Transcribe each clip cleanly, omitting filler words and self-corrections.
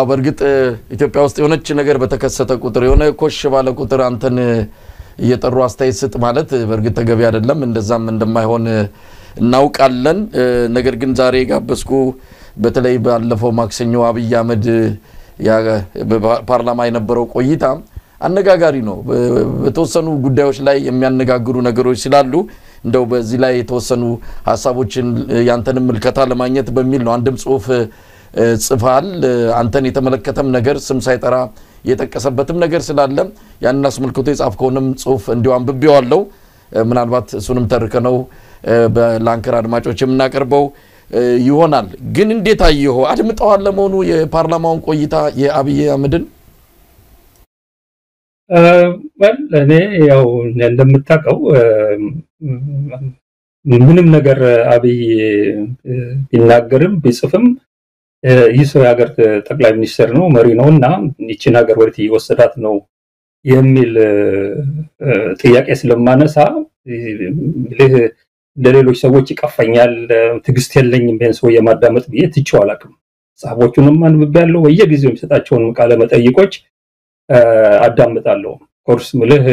በርግጥ ኢትዮጵያ ውስጥ የሆነች ነገር በተከሰተ ቁጥር የሆነ ኮሽ ባለ ቁጥር አንተን እየጠሩ አስተያየት ስጥ ማለት በርግጥ ተገቢ አይደለም እንደዛም እንደማይሆን እናውቃለን ነገር ግን ዛሬ ጋበስኩ በተለይ ባለፈው ማክሰኞ አብይ አህመድ ፓርላማ የነበረው ቆይታ አነጋጋሪ ነው በተወሰኑ ጉዳዮች ላይ የሚያነጋግሩ ነገሮች ስላሉ እንደው በዚህ ላይ የተወሰኑ ሐሳቦችን ያንተንም መልከታ ለማግኘት በሚል ነው አንድም ጽሁፍ ጽፋል አንተን የተመለከተም ነገር ስም ሳይጠራ የተቀሰበተም ነገር ስላለ ያንን አስመልክቶ የጻፍከውንም ጽሁፍ እንዲው አንብቤዋለሁ ምናልባት እሱንም ተርከነው በላንከር አድማጮች የምናቀርበው ይሆናል ግን እንዴት አየሁ አድምጠዋል ለመሆኑ የፓርላማውን ቆይታ የአብይ አህመድን እኔ ያው እንደምታውቀው ምንም ነገር አብይ ቢናገርም ቢጽፍም ይሶ ያገር ጠቅላይ ሚኒስትር ነው መሪ ነውና እቺን ሀገር ወርት ይወሰዳት ነው የሚል ጥያቄ ስለማነሳ ለሌሎች ሰዎች ይቀፈኛል ትግስት የለኝም በእንሶ የማዳመጥ ብዬ ትቼው አላቅም ጻፎቹንም አንብቤያለሁ በየጊዜው የሚሰጣቸውን ቃለ መጠይቆች አዳምጣለሁ ኮርስ ምልህ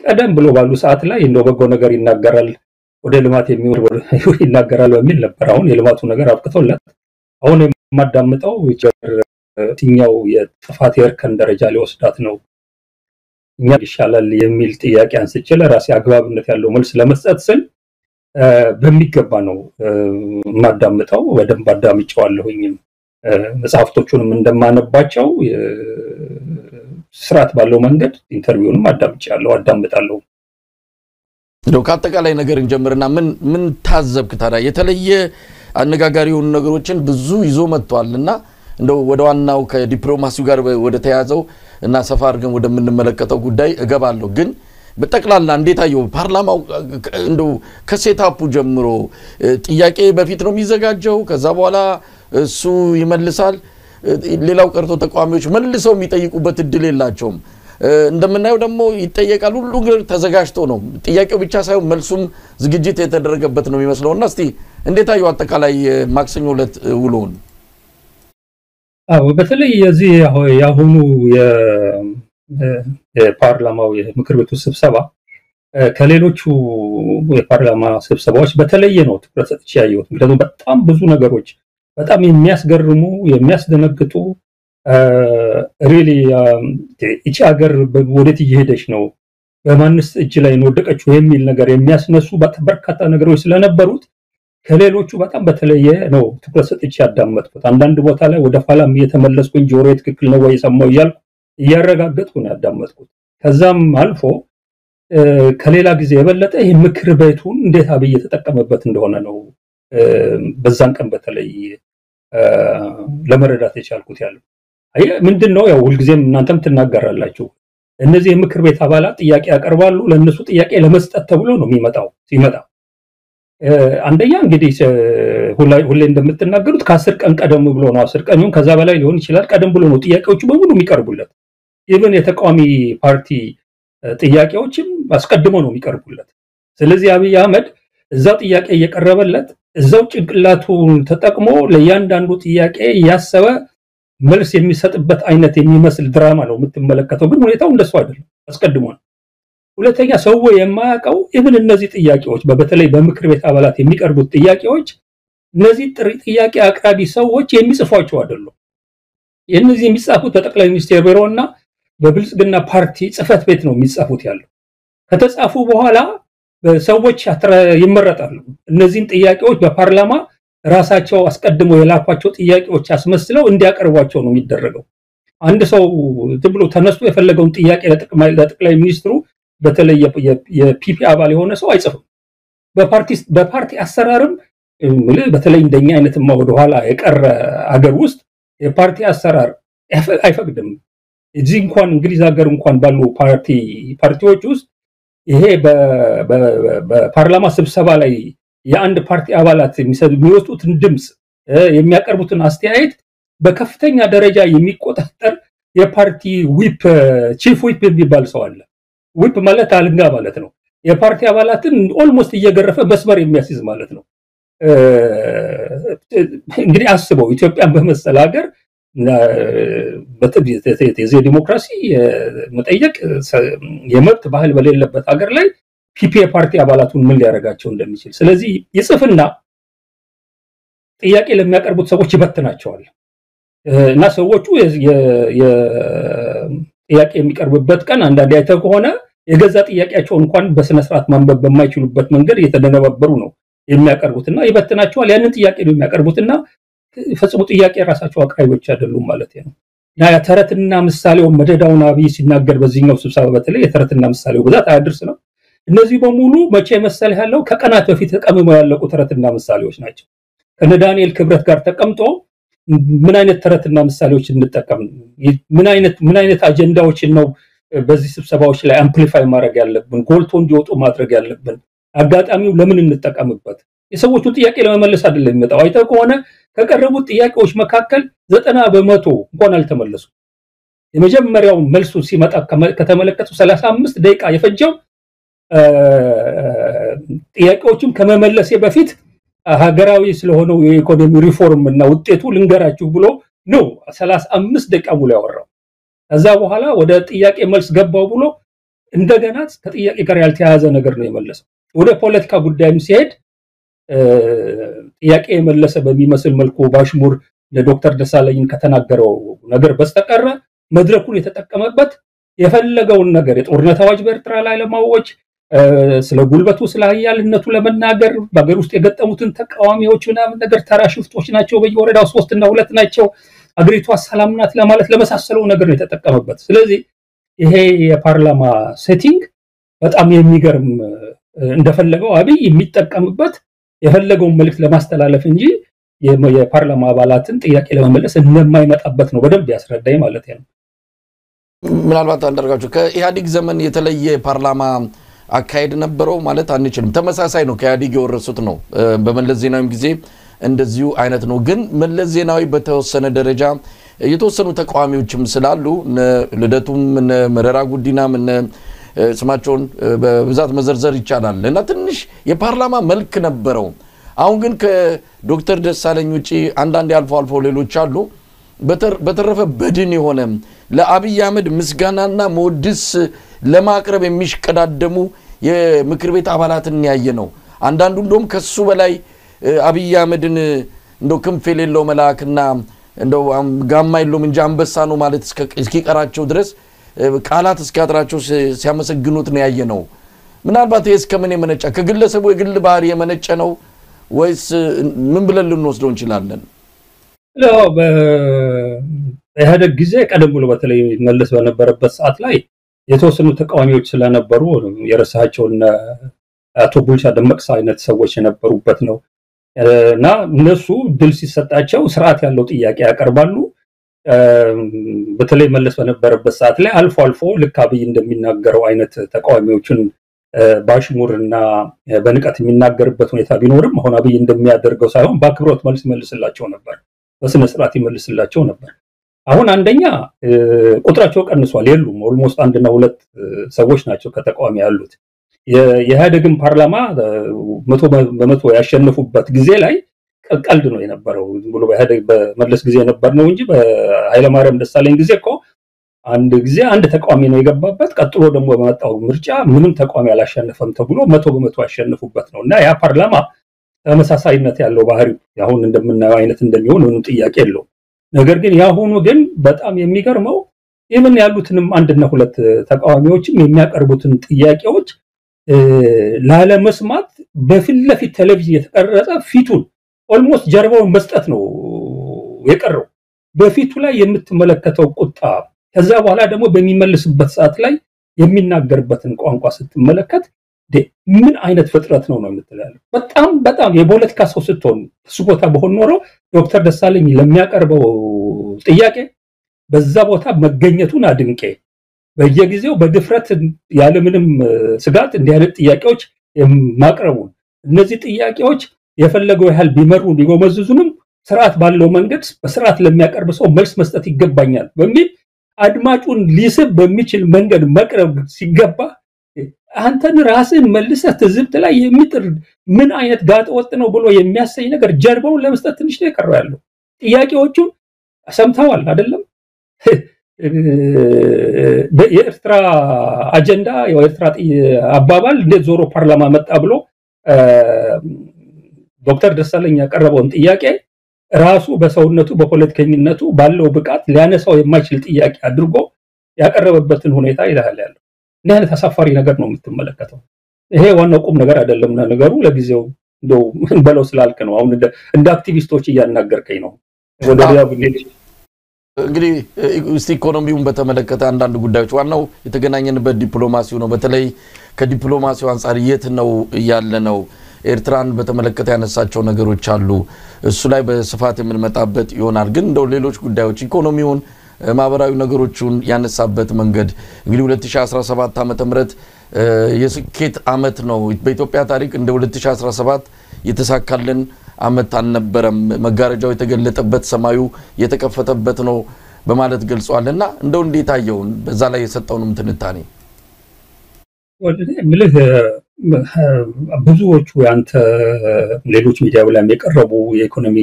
ቀደም ብሎ ባሉ ሰዓት ላይ እንደው በጎ ነገር ይናገራል ወደ ልማት የሚወር ይናገራል በሚል ነበር አሁን የልማቱ ነገር አብቅቶለት አሁን የማዳምጠው የትኛው የጥፋት የርከን ደረጃ ሊወስዳት ነው እኛ ይሻላል የሚል ጥያቄ አንስቼ ለራሴ አግባብነት ያለው መልስ ለመስጠት ስል በሚገባ ነው ማዳምጠው በደንብ አዳምጫለሁኝም መጽሐፍቶቹንም እንደማነባቸው ስርዓት ባለው መንገድ ኢንተርቪውንም አዳምጣለሁ እንደው ካጠቃላይ ነገር እንጀምርና ምን ታዘብክ ታዲያ የተለየ አነጋጋሪውን ነገሮችን ብዙ ይዞ መጥቷልና እንደው ወደ ዋናው ከዲፕሎማሲው ጋር ወደ ተያዘው እና ሰፋ አድርገን ወደምንመለከተው ጉዳይ እገባለሁ ግን በጠቅላላ እንዴት አየው ፓርላማው እንደው ከሴታፑ ጀምሮ ጥያቄ በፊት ነው የሚዘጋጀው ከዛ በኋላ እሱ ይመልሳል ሌላው ቀርቶ ተቋሚዎች መልሰው የሚጠይቁበት እድል የላቸውም እንደምናየው ደግሞ ይጠየቃል ሁሉ ነገር ተዘጋጅቶ ነው ጥያቄው ብቻ ሳይሆን መልሱም ዝግጅት የተደረገበት ነው የሚመስለውና እስቲ እንዴት አየው አጠቃላይ ማክሰኞ ዕለት ውሎን በተለይ የዚህ ያሁኑ የፓርላማው የምክር ቤቱ ስብሰባ ከሌሎቹ የፓርላማ ስብሰባዎች በተለየ ነው ትኩረት ሰጥቼ ያየሁት ምክንያቱም በጣም ብዙ ነገሮች በጣም የሚያስገርሙ የሚያስደነግጡ ሪሊ እቺ ሀገር ወዴት እየሄደች ነው በማንስ እጅ ላይ ነው ወደቀችው የሚል ነገር የሚያስነሱ በርካታ ነገሮች ስለነበሩት ከሌሎቹ በጣም በተለየ ነው ትኩረት ሰጥቼ ያዳመጥኩት አንዳንድ ቦታ ላይ ወደ ኋላም እየተመለስኩኝ ጆሮዬ ትክክል ነው ወይ ሰማው ይያልኩ እያረጋገጥኩ ነው ያዳመጥኩት ከዛም አልፎ ከሌላ ጊዜ የበለጠ ይሄ ምክር ቤቱን እንዴት አብይ የተጠቀመበት እንደሆነ ነው በዛን ቀን በተለይ ለመረዳት የቻልኩት ያለው አይ ምንድነው ያው ሁሉ ጊዜም እናንተም ትናገራላችሁ እነዚህ የምክር ቤት አባላት ጥያቄ ያቀርባሉ ለነሱ ጥያቄ ለመስጠት ተብሎ ነው ሲመጣ አንደኛ እንግዲህ ሁሌ እንደምትናገሩት ከ10 ቀን ቀደም ብሎ ነው 10 ቀን ከዛ በላይ ሊሆን ይችላል ቀደም ብሎ ነው ጥያቄዎቹ በሙሉ የሚቀርቡለት ኢቭን የተቃዋሚ ፓርቲ ጥያቄዎችም አስቀድሞ ነው የሚቀርቡለት ስለዚህ አብይ አህመድ እዛው ጥያቄ እየቀረበለት እዛው ጭንቅላቱን ተጠቅሞ ለያንዳንዱ ጥያቄ ያሰበ መልስ የሚሰጥበት አይነት የሚመስል ድራማ ነው የምትመለከተው ግን ሁኔታው እንደሱ አይደለም አስቀድሞ ነው ሁለተኛ ሰው የማያውቀው ኢቭን እነዚህ ጥያቄዎች በተለይ በምክር ቤት አባላት የሚቀርቡት ጥያቄዎች እነዚህ ጥያቄ አቅራቢ ሰዎች የሚጽፏቸው አይደሉም የነዚህ የሚጻፉት በጠቅላይ ሚኒስትር ቢሮና በብልጽግና ፓርቲ ጽፈት ቤት ነው የሚጻፉት ያለው ከተጻፉ በኋላ በሰዎች ይመረጣሉ እነዚህን ጥያቄዎች በፓርላማ ራሳቸው አስቀድመው የላኳቸው ጥያቄዎች አስመስለው እንዲያቀርቧቸው ነው የሚደረገው አንድ ሰው ዝብሎ ተነስቶ የፈለገውን ጥያቄ ለጠቅላይ ሚኒስትሩ በተለይ የፒፒ አባል የሆነ ሰው አይጽፍም በፓርቲ አሰራርም በተለይ እንደኛ አይነትማ ወደ ኋላ የቀረ አገር ውስጥ የፓርቲ አሰራር አይፈቅድም እዚህ እንኳን እንግሊዝ ሀገር እንኳን ባሉ ፓርቲዎች ውስጥ ይሄ በፓርላማ ስብሰባ ላይ የአንድ ፓርቲ አባላት የሚወጡትን ድምጽ የሚያቀርቡትን አስተያየት በከፍተኛ ደረጃ የሚቆጣጠር የፓርቲ ዊፕ ቺፍ ዊፕ የሚባል ሰው አለ ዊፕ ማለት አልንጋ ማለት ነው የፓርቲ አባላትን ኦልሞስት እየገረፈ መስመር የሚያስይዝ ማለት ነው እንግዲህ አስበው ኢትዮጵያን በመሰለ ሀገር የዚህ ዲሞክራሲ መጠየቅ የመብት ባህል በሌለበት ሀገር ላይ ፒፒኤ ፓርቲ አባላቱን ምን ሊያረጋቸው እንደሚችል ስለዚህ ይጽፍና ጥያቄ ለሚያቀርቡት ሰዎች ይበትናቸዋል እና ሰዎቹ ጥያቄ የሚቀርብበት ቀን አንዳንዴ አይተው ከሆነ የገዛ ጥያቄያቸው እንኳን በስነ ስርዓት ማንበብ በማይችሉበት መንገድ እየተደነበሩ ነው የሚያቀርቡትና ይበትናቸዋል ያንን ጥያቄ ነው የሚያቀርቡትና ፈጽሞ ጥያቄ ራሳቸው አቅራቢዎች አይደሉም ማለት ነው ያ ተረትና ምሳሌው መደዳውን አብይ ሲናገር በዚህኛው ስብሰባ በተለይ የተረትና ምሳሌው ብዛት አያድርስ ነው እነዚህ በሙሉ መቼ መሰል ያለው ከቀናት በፊት ተቀምመው ያለቁ ተረትና ምሳሌዎች ናቸው ከነ ዳንኤል ክብረት ጋር ተቀምጦ ምን አይነት ተረትና ምሳሌዎች እንጠቀም ምን አይነት አጀንዳዎችን ነው በዚህ ስብሰባዎች ላይ አምፕሊፋይ ማድረግ ያለብን ጎልቶ እንዲወጡ ማድረግ ያለብን አጋጣሚው ለምን እንጠቀምበት የሰዎቹ ጥያቄ ለመመለስ አይደለም የሚመጣው አይተው ከሆነ ከቀረቡት ጥያቄዎች መካከል 90% እንኳን አልተመለሱ የመጀመሪያው መልሱ ሲመጣ ከተመለከቱ 35 ደቂቃ የፈጀው ጥያቄዎችን ከመመለስ በፊት ሀገራዊ ስለሆነው የኢኮኖሚ ሪፎርም እና ውጤቱ ልንገራችሁ ብሎ ነው 35 ደቂቃ ሙሉ ያወራው ከዛ በኋላ ወደ ጥያቄ መልስ ገባው ብሎ እንደገና ከጥያቄ ጋር ያልተያያዘ ነገር ነው የመለሰው ወደ ፖለቲካ ጉዳይም ሲሄድ ጥያቄ የመለሰ በሚመስል መልኩ ባሽሙር ለዶክተር ደሳለኝን ከተናገረው ነገር በስተቀር መድረኩን የተጠቀመበት የፈለገውን ነገር የጦርነት አዋጅ በኤርትራ ላይ ለማወጅ ስለ ጉልበቱ ስለ ኃያልነቱ ለመናገር በአገር ውስጥ የገጠሙትን ተቃዋሚዎች ምናምን ነገር ተራሽፍቶች ናቸው በየወረዳው 3 እና 2 ናቸው አገሪቷ ሰላም ናት ለማለት ለመሳሰለው ነገር ነው የተጠቀመበት ስለዚህ ይሄ የፓርላማ ሴቲንግ በጣም የሚገርም እንደፈለገው አብይ የሚጠቀምበት የፈለገውን መልእክት ለማስተላለፍ እንጂ የፓርላማ አባላትን ጥያቄ ለመመለስ እንደማይመጣበት ነው በደንብ ያስረዳኝ ማለት ነው ምናልባት አንደርጋቸው ከኢህአዲግ ዘመን የተለየ ፓርላማ አካሄድ ነበረው ማለት አንችልም ተመሳሳይ ነው ከኢህአዲግ የወረሱት ነው በመለስ ዜናዊም ጊዜ እንደዚሁ አይነት ነው ግን መለስ ዜናዊ በተወሰነ ደረጃ የተወሰኑ ተቃዋሚዎችም ስላሉ ልደቱም መረራ ጉዲናም ስማቸውን በብዛት መዘርዘር ይቻላል እና ትንሽ የፓርላማ መልክ ነበረው አሁን ግን ከዶክተር ደሳለኝ ውጪ አንዳንድ አልፎ ሌሎች አሉ በተረፈ በድን የሆነ ለአብይ አህመድ ምስጋናና ሞድስ ለማቅረብ የሚሽቀዳደሙ የምክር ቤት አባላትን ያየ ነው አንዳንዱ እንደውም ከሱ በላይ አብይ አህመድን እንደው ክንፍ የሌለው መልአክና እንደው ጋማ የለውም እንጂ አንበሳ ነው ማለት እስኪቀራቸው ድረስ ቃላት እስካጥራቸው ሲያመሰግኑት ነው ያየ ነው ምናልባት ይሄስ ከምን የመነጨ ከግለሰቡ የግል ባህሪ የመነጨ ነው ወይስ ምን ብለን ልንወስደው እንችላለን ነው በኢህአዴግ ጊዜ ቀደም ብሎ በተለይ መለስ በነበረበት ሰዓት ላይ የተወሰኑ ተቃዋሚዎች ስለነበሩ የረሳቸውና አቶ ቡልቻ ደመቅሳ አይነት ሰዎች የነበሩበት ነው እና እነሱ ድል ሲሰጣቸው ስርዓት ያለው ጥያቄ ያቀርባሉ በተለይ መለስ በነበረበት ሰዓት ላይ አልፎ ልክ አብይ እንደሚናገረው አይነት ተቃዋሚዎችን ባሽሙርና በንቀት የሚናገርበት ሁኔታ ቢኖርም አሁን አብይ እንደሚያደርገው ሳይሆን በአክብሮት መልስ መልስላቸው ነበር በስነ ስርዓት ይመልስላቸው ነበር አሁን አንደኛ ቁጥራቸው ቀንሷል የሉም ኦልሞስት 1 እና 2 ሰዎች ናቸው ከተቃዋሚ ያሉት የኢህአዴግን ፓርላማ 100% ያሸነፉበት ጊዜ ላይ ቀልድ ነው የነበረው ብሎ በኢህአዴግ በመለስ ጊዜ ነበር ነው እንጂ በኃይለ ማርያም ደሳለኝ ጊዜ እኮ አንድ ጊዜ አንድ ተቃዋሚ ነው የገባበት ቀጥሎ ደግሞ በመጣው ምርጫ ምንም ተቃዋሚ አላሸነፈም ተብሎ 100% ያሸነፉበት ነውና ያ ፓርላማ ተመሳሳይነት ያለው ባህሪ ያሁን እንደምናየው አይነት እንደሚሆን ምንም ጥያቄ የለውም ነገር ግን ያሁኑ ግን በጣም የሚገርመው የምን ያሉትንም 1 እና 2 ተቃዋሚዎችም የሚያቀርቡትን ጥያቄዎች ላለመስማት በፊት ለፊት ቴሌቪዥን የተቀረጸ ፊቱን ኦልሞስት ጀርባውን መስጠት ነው የቀረው በፊቱ ላይ የምትመለከተው ቁጣ ከዛ በኋላ ደግሞ በሚመልስበት ሰዓት ላይ የሚናገርበትን ቋንቋ ስትመለከት ምን አይነት ፍጥረት ነው የምትላለው በጣም የፖለቲካ ሰው ስትሆን ሱቆታ በሆነ ኖሮ ዶክተር ደሳለኝ ለሚያቀርበው ጥያቄ በዛ ቦታ መገኘቱን አድንቄ በየጊዜው በድፍረት ያለ ምንም ስጋት እንዲህ አይነት ጥያቄዎች ማቅረቡ እነዚህ ጥያቄዎች የፈለገው ያህል ቢመሩ ቢጎመዝዙንም ስርዓት ባለው መንገድ በስርዓት ለሚያቀርብ ሰው መልስ መስጠት ይገባኛል በሚል አድማጩን ሊስብ በሚችል መንገድ መቅረብ ሲገባ አንተን ራስን መልሰህ ትዝብት ላይ የሚጥር ምን አይነት ጋጥ ወጥ ነው ብሎ የሚያሰኝ ነገር ጀርባውን ለመስጠት ትንሽ ነው የቀረው ያለው ጥያቄዎቹ ሰምተዋል አይደለም የኤርትራ አጀንዳ የኤርትራ አባባል እንዴት ዞሮ ፓርላማ መጣ ብሎ ዶክተር ደሳለኝ ያቀረበውን ጥያቄ ራሱ በሰውነቱ በፖለቲከኝነቱ ባለው ብቃት ሊያነሳው የማይችል ጥያቄ አድርጎ ያቀረበበትን ሁኔታ ይላል ያለው እንዴ አይነት አሳፋሪ ነገር ነው የምትመለከተው ይሄ ዋናው ቁም ነገር አይደለም ነገሩ ለጊዜው እንደው በለው ስላልክ ነው አሁን እንደ አክቲቪስቶች እያናገርከኝ ነው ወደ ሪያ ብንሄድ እንግዲህ ኢኮኖሚውን በተመለከተ አንዳንድ ጉዳዮች ዋናው የተገናኘንበት ዲፕሎማሲው ነው በተለይ ከዲፕሎማሲው አንፃር የት ነው ያለ ነው ኤርትራን በተመለከተ ያነሳቸው ነገሮች አሉ እሱ ላይ በስፋት የምንመጣበት ይሆናል ግን እንደው ሌሎች ጉዳዮች ኢኮኖሚውን ማህበራዊ ነገሮችን ያነሳበት መንገድ እንግዲህ 2017 ዓመተ ምህረት የስኬት አመት ነው በኢትዮጵያ ታሪክ እንደ 2017 የተሳካልን አመት አልነበረም መጋረጃው የተገለጠበት ሰማዩ የተከፈተበት ነው በማለት ገልጿልና እንደው እንዴት አየው በዛ ላይ የሰጠውንም ትንታኔ ምልህ ብዙዎቹ ያንተ ሌሎች ሚዲያው ላይ የቀረቡ የኢኮኖሚ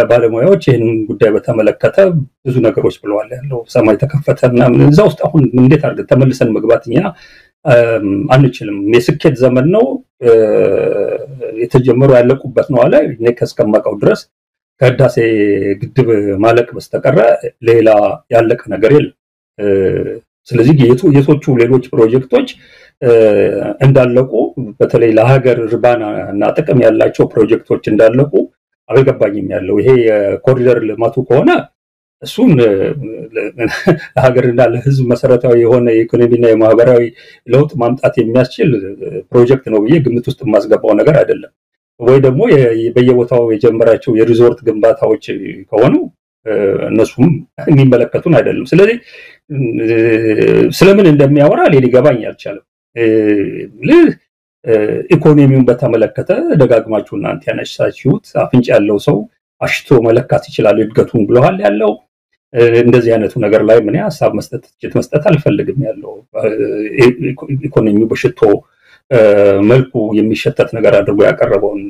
ባለሙያዎች ይሄንን ጉዳይ በተመለከተ ብዙ ነገሮች ብለዋል ያለው ሰማይ ተከፈተና እዛ ውስጥ አሁን እንዴት አድርገን ተመልሰን መግባትኛ አንችልም የስኬት ዘመን ነው የተጀመሩ ያለቁበት ነው አለ እኔ ከስከማቀው ድረስ ከዳሴ ግድብ ማለቅ በስተቀረ ሌላ ያለቀ ነገር የለም ስለዚህ የቶቹ ሌሎች ፕሮጀክቶች እንዳለቁ በተለይ ለሀገር ርባናና ጥቅም ያላቸው ፕሮጀክቶች እንዳለቁ አልገባኝም ያለው ይሄ የኮሪደር ልማቱ ከሆነ እሱን ለሀገርና ለህዝብ መሰረታዊ የሆነ የኢኮኖሚና የማህበራዊ ለውጥ ማምጣት የሚያስችል ፕሮጀክት ነው ብዬ ግምት ውስጥ ማስገባው ነገር አይደለም ወይ ደግሞ በየቦታው የጀመራቸው የሪዞርት ግንባታዎች ከሆኑ እነሱም የሚመለከቱን አይደለም ስለዚህ ስለምን እንደሚያወራ ሊገባኝ አልቻለም ኢኮኖሚውን በተመለከተ ደጋግማችሁ እናንተ ያነሳችሁት አፍንጭ ያለው ሰው አሽቶ መለካት ይችላል እድገቱን ብለዋል ያለው እንደዚህ አይነቱ ነገር ላይ ምን ሐሳብ መስጠት አልፈልግም ያለው ኢኮኖሚው በሽቶ መልኩ የሚሸተት ነገር አድርጎ ያቀረበውን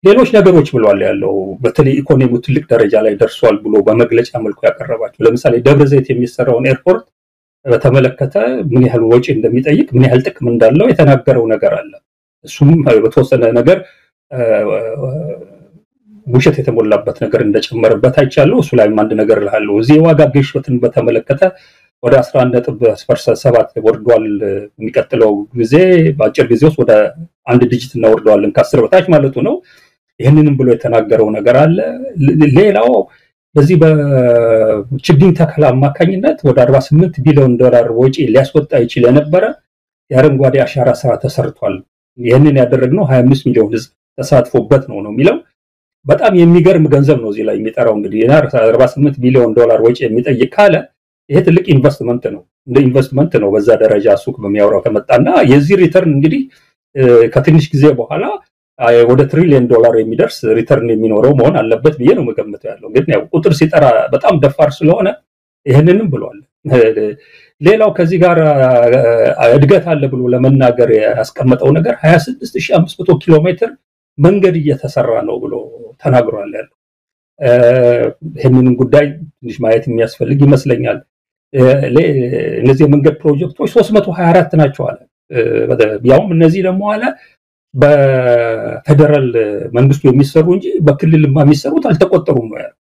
ሌሎች ነገሮች ብለዋል ያለው በተለይ ኢኮኖሚው ትልቅ ደረጃ ላይ ደርሷል ብሎ በመግለጫ መልኩ ያቀረባቸው ለምሳሌ ደብረ ዘይት የሚሰራውን ኤርፖርት በተመለከተ ምን ያህል ወጪ እንደሚጠይቅ ምን ያህል ጥቅም እንዳለው የተናገረው ነገር አለ እሱም በተወሰነ ነገር ውሸት የተሞላበት ነገር እንደጨመረበት አይቻለው እሱ ላይ አንድ ነገር ልሃለው እዚህ ዋጋ ግሽበትን በተመለከተ ወደ 11.7 ወርዷል የሚቀጥለው ጊዜ በአጭር ጊዜ ውስጥ ወደ አንድ ዲጂት እናወርደዋለን ከ10 በታች ማለቱ ነው ይሄንንም ብሎ የተናገረው ነገር አለ ሌላው በዚህ በችግኝ ተከላ አማካኝነት ወደ 48 ቢሊዮን ዶላር ወጪ ሊያስወጣ ይችላል የነበረ የአረንጓዴ አሻራ ስራ ተሰርቷል ይሄንን ያደረግነው 25 ሚሊዮን ህዝብ ተሳትፎበት ነው የሚለው በጣም የሚገርም ገንዘብ ነው እዚህ ላይ የሚጠራው እንግዲህ 48 ቢሊዮን ዶላር ወጪ የሚጠይቅ ካለ ይሄ ትልቅ ኢንቨስትመንት ነው እንደ ኢንቨስትመንት ነው በዛ ደረጃ ሱቅ በሚያወራው ከመጣና የዚህ ሪተርን እንግዲህ ከትንሽ ጊዜ በኋላ ወደ ትሪሊየን ዶላር የሚደርስ ሪተርን የሚኖረው መሆን አለበት ብዬ ነው መገመተው ያለው ግን ያው ቁጥር ሲጠራ በጣም ደፋር ስለሆነ ይሄንንም ብሏል ሌላው ከዚህ ጋር እድገት አለ ብሎ ለመናገር ያስቀመጠው ነገር 26500 ኪሎ ሜትር መንገድ እየተሰራ ነው ብሎ ተናግሯል ያለው ይሄንን ጉዳይ ትንሽ ማየት የሚያስፈልግ ይመስለኛል እነዚህ መንገድ ፕሮጀክቶች 324 ናቸው አለ ያውም እነዚህ ደግሞ አለ በፌደራል መንግስቱ የሚሰሩ እንጂ በክልልማ የሚሰሩት አልተቆጠሩም ነው ያለው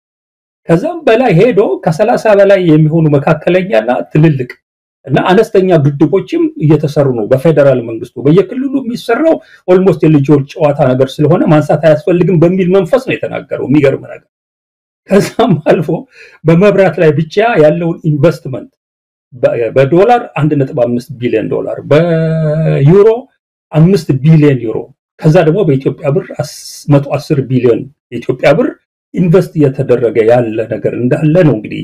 ከዛም በላይ ሄዶ ከ30 በላይ የሚሆኑ መካከለኛና ትልልቅ እና አነስተኛ ግድቦችም እየተሰሩ ነው በፌደራል መንግስቱ በየክልሉ የሚሰራው ኦልሞስት የልጆች ጨዋታ ነገር ስለሆነ ማንሳት አያስፈልግም በሚል መንፈስ ነው የተናገረው የሚገርም ነገር ከዛም አልፎ በመብራት ላይ ብቻ ያለውን ኢንቨስትመንት በዶላር 1.5 ቢሊዮን ዶላር በዩሮ 5 ቢሊዮን ዩሮ ከዛ ደግሞ በኢትዮጵያ ብር 110 ቢሊዮን የኢትዮጵያ ብር ኢንቨስት እየተደረገ ያለ ነገር እንዳለ ነው እንግዲህ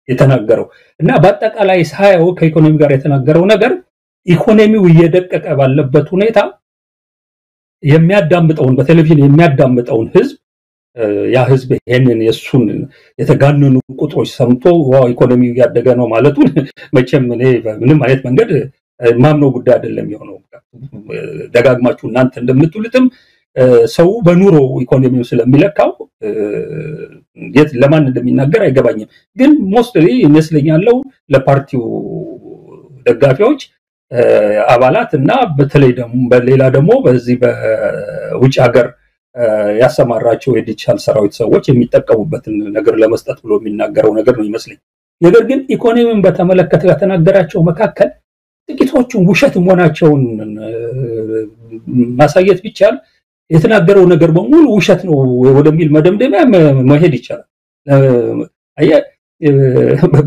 የተናገረው እና በአጠቃላይ ሳይው ከኢኮኖሚ ጋር የተናገረው ነገር ኢኮኖሚው እየደቀቀ ባለበት ሁኔታ የሚያዳምጠውን በቴሌቪዥን የሚያዳምጠውን ህዝብ ያ ህዝብ ይሄንን የሱን የተጋነኑ ቁጥሮች ሰምቶ ዋው ኢኮኖሚው ያደገ ነው ማለቱን መቼም እኔ በምንም አይነት መንገድ ማምነው ጉዳይ አይደለም የሆነው ደጋግማችሁ እናንተ እንደምትሉትም ሰው በኑሮ ኢኮኖሚው ስለሚለካው የት ለማን እንደሚናገር አይገባኝም ግን ሞስትሊ ይመስለኛል ለፓርቲው ደጋፊዎች አባላት እና በተለይ ደግሞ በሌላ ደግሞ በዚህ በውጭ ሀገር ያሰማራቸው የዲጂታል ሰራዊት ሰዎች የሚጠቀሙበትን ነገር ለመስጠት ብሎ የሚናገረው ነገር ነው ይመስለኝ ነገር ግን ኢኮኖሚውን በተመለከተ ከተናገራቸው መካከል ጥቂቶቹን ውሸት መሆናቸውን ማሳየት ቢቻል የተናገረው ነገር በሙሉ ውሸት ነው ወደሚል መደምደሚያ መሄድ ይቻላል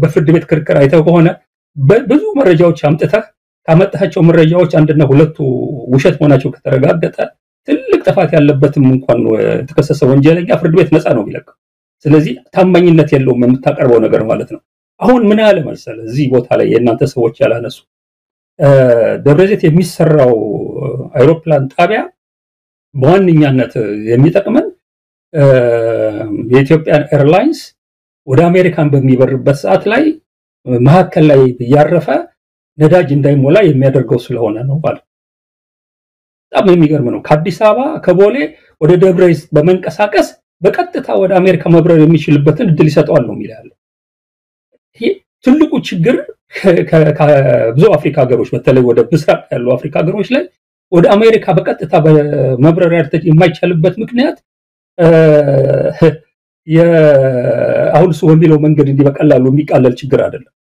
በፍርድ ቤት ክርክር አይተው ከሆነ ብዙ መረጃዎች አምጥተህ ካመጣቸው መረጃዎች አንድና ሁለቱ ውሸት መሆናቸው ከተረጋገጠ ትልቅ ጥፋት ያለበትም እንኳን ተከሰሰ ወንጀለኛ ፍርድ ቤት ነፃ ነው የሚለቀው ስለዚህ ታማኝነት የለውም የምታቀርበው ነገር ማለት ነው አሁን ምን አለ መሰለ እዚህ ቦታ ላይ የእናንተ ሰዎች ያላነሱ ደብረዘይት የሚሰራው አይሮፕላን ጣቢያ በዋንኛነት የሚጠቅመን የኢትዮጵያ ኤርላይንስ ወደ አሜሪካን በሚበርበት ሰዓት ላይ መሐከል ላይ ያረፈ ነዳጅ እንዳይሞላ የሚያደርገው ስለሆነ ነው ማለት በጣም የሚገርም ነው ከአዲስ አበባ ከቦሌ ወደ ደብረዘይት በመንቀሳቀስ በቀጥታ ወደ አሜሪካ መብረር የሚችልበትን እድል ይሰጣል ነው የሚላለው ይሄ ትልቁ ችግር ከብዙ አፍሪካ ሀገሮች በተለይ ወደ ምስራቅ ያሉ አፍሪካ ሀገሮች ላይ ወደ አሜሪካ በቀጥታ በመብረር የማይቻልበት ምክንያት አሁን ሰው የሚለው መንገድ እንዲህ በቀላሉ የሚቃለል ችግር አይደለም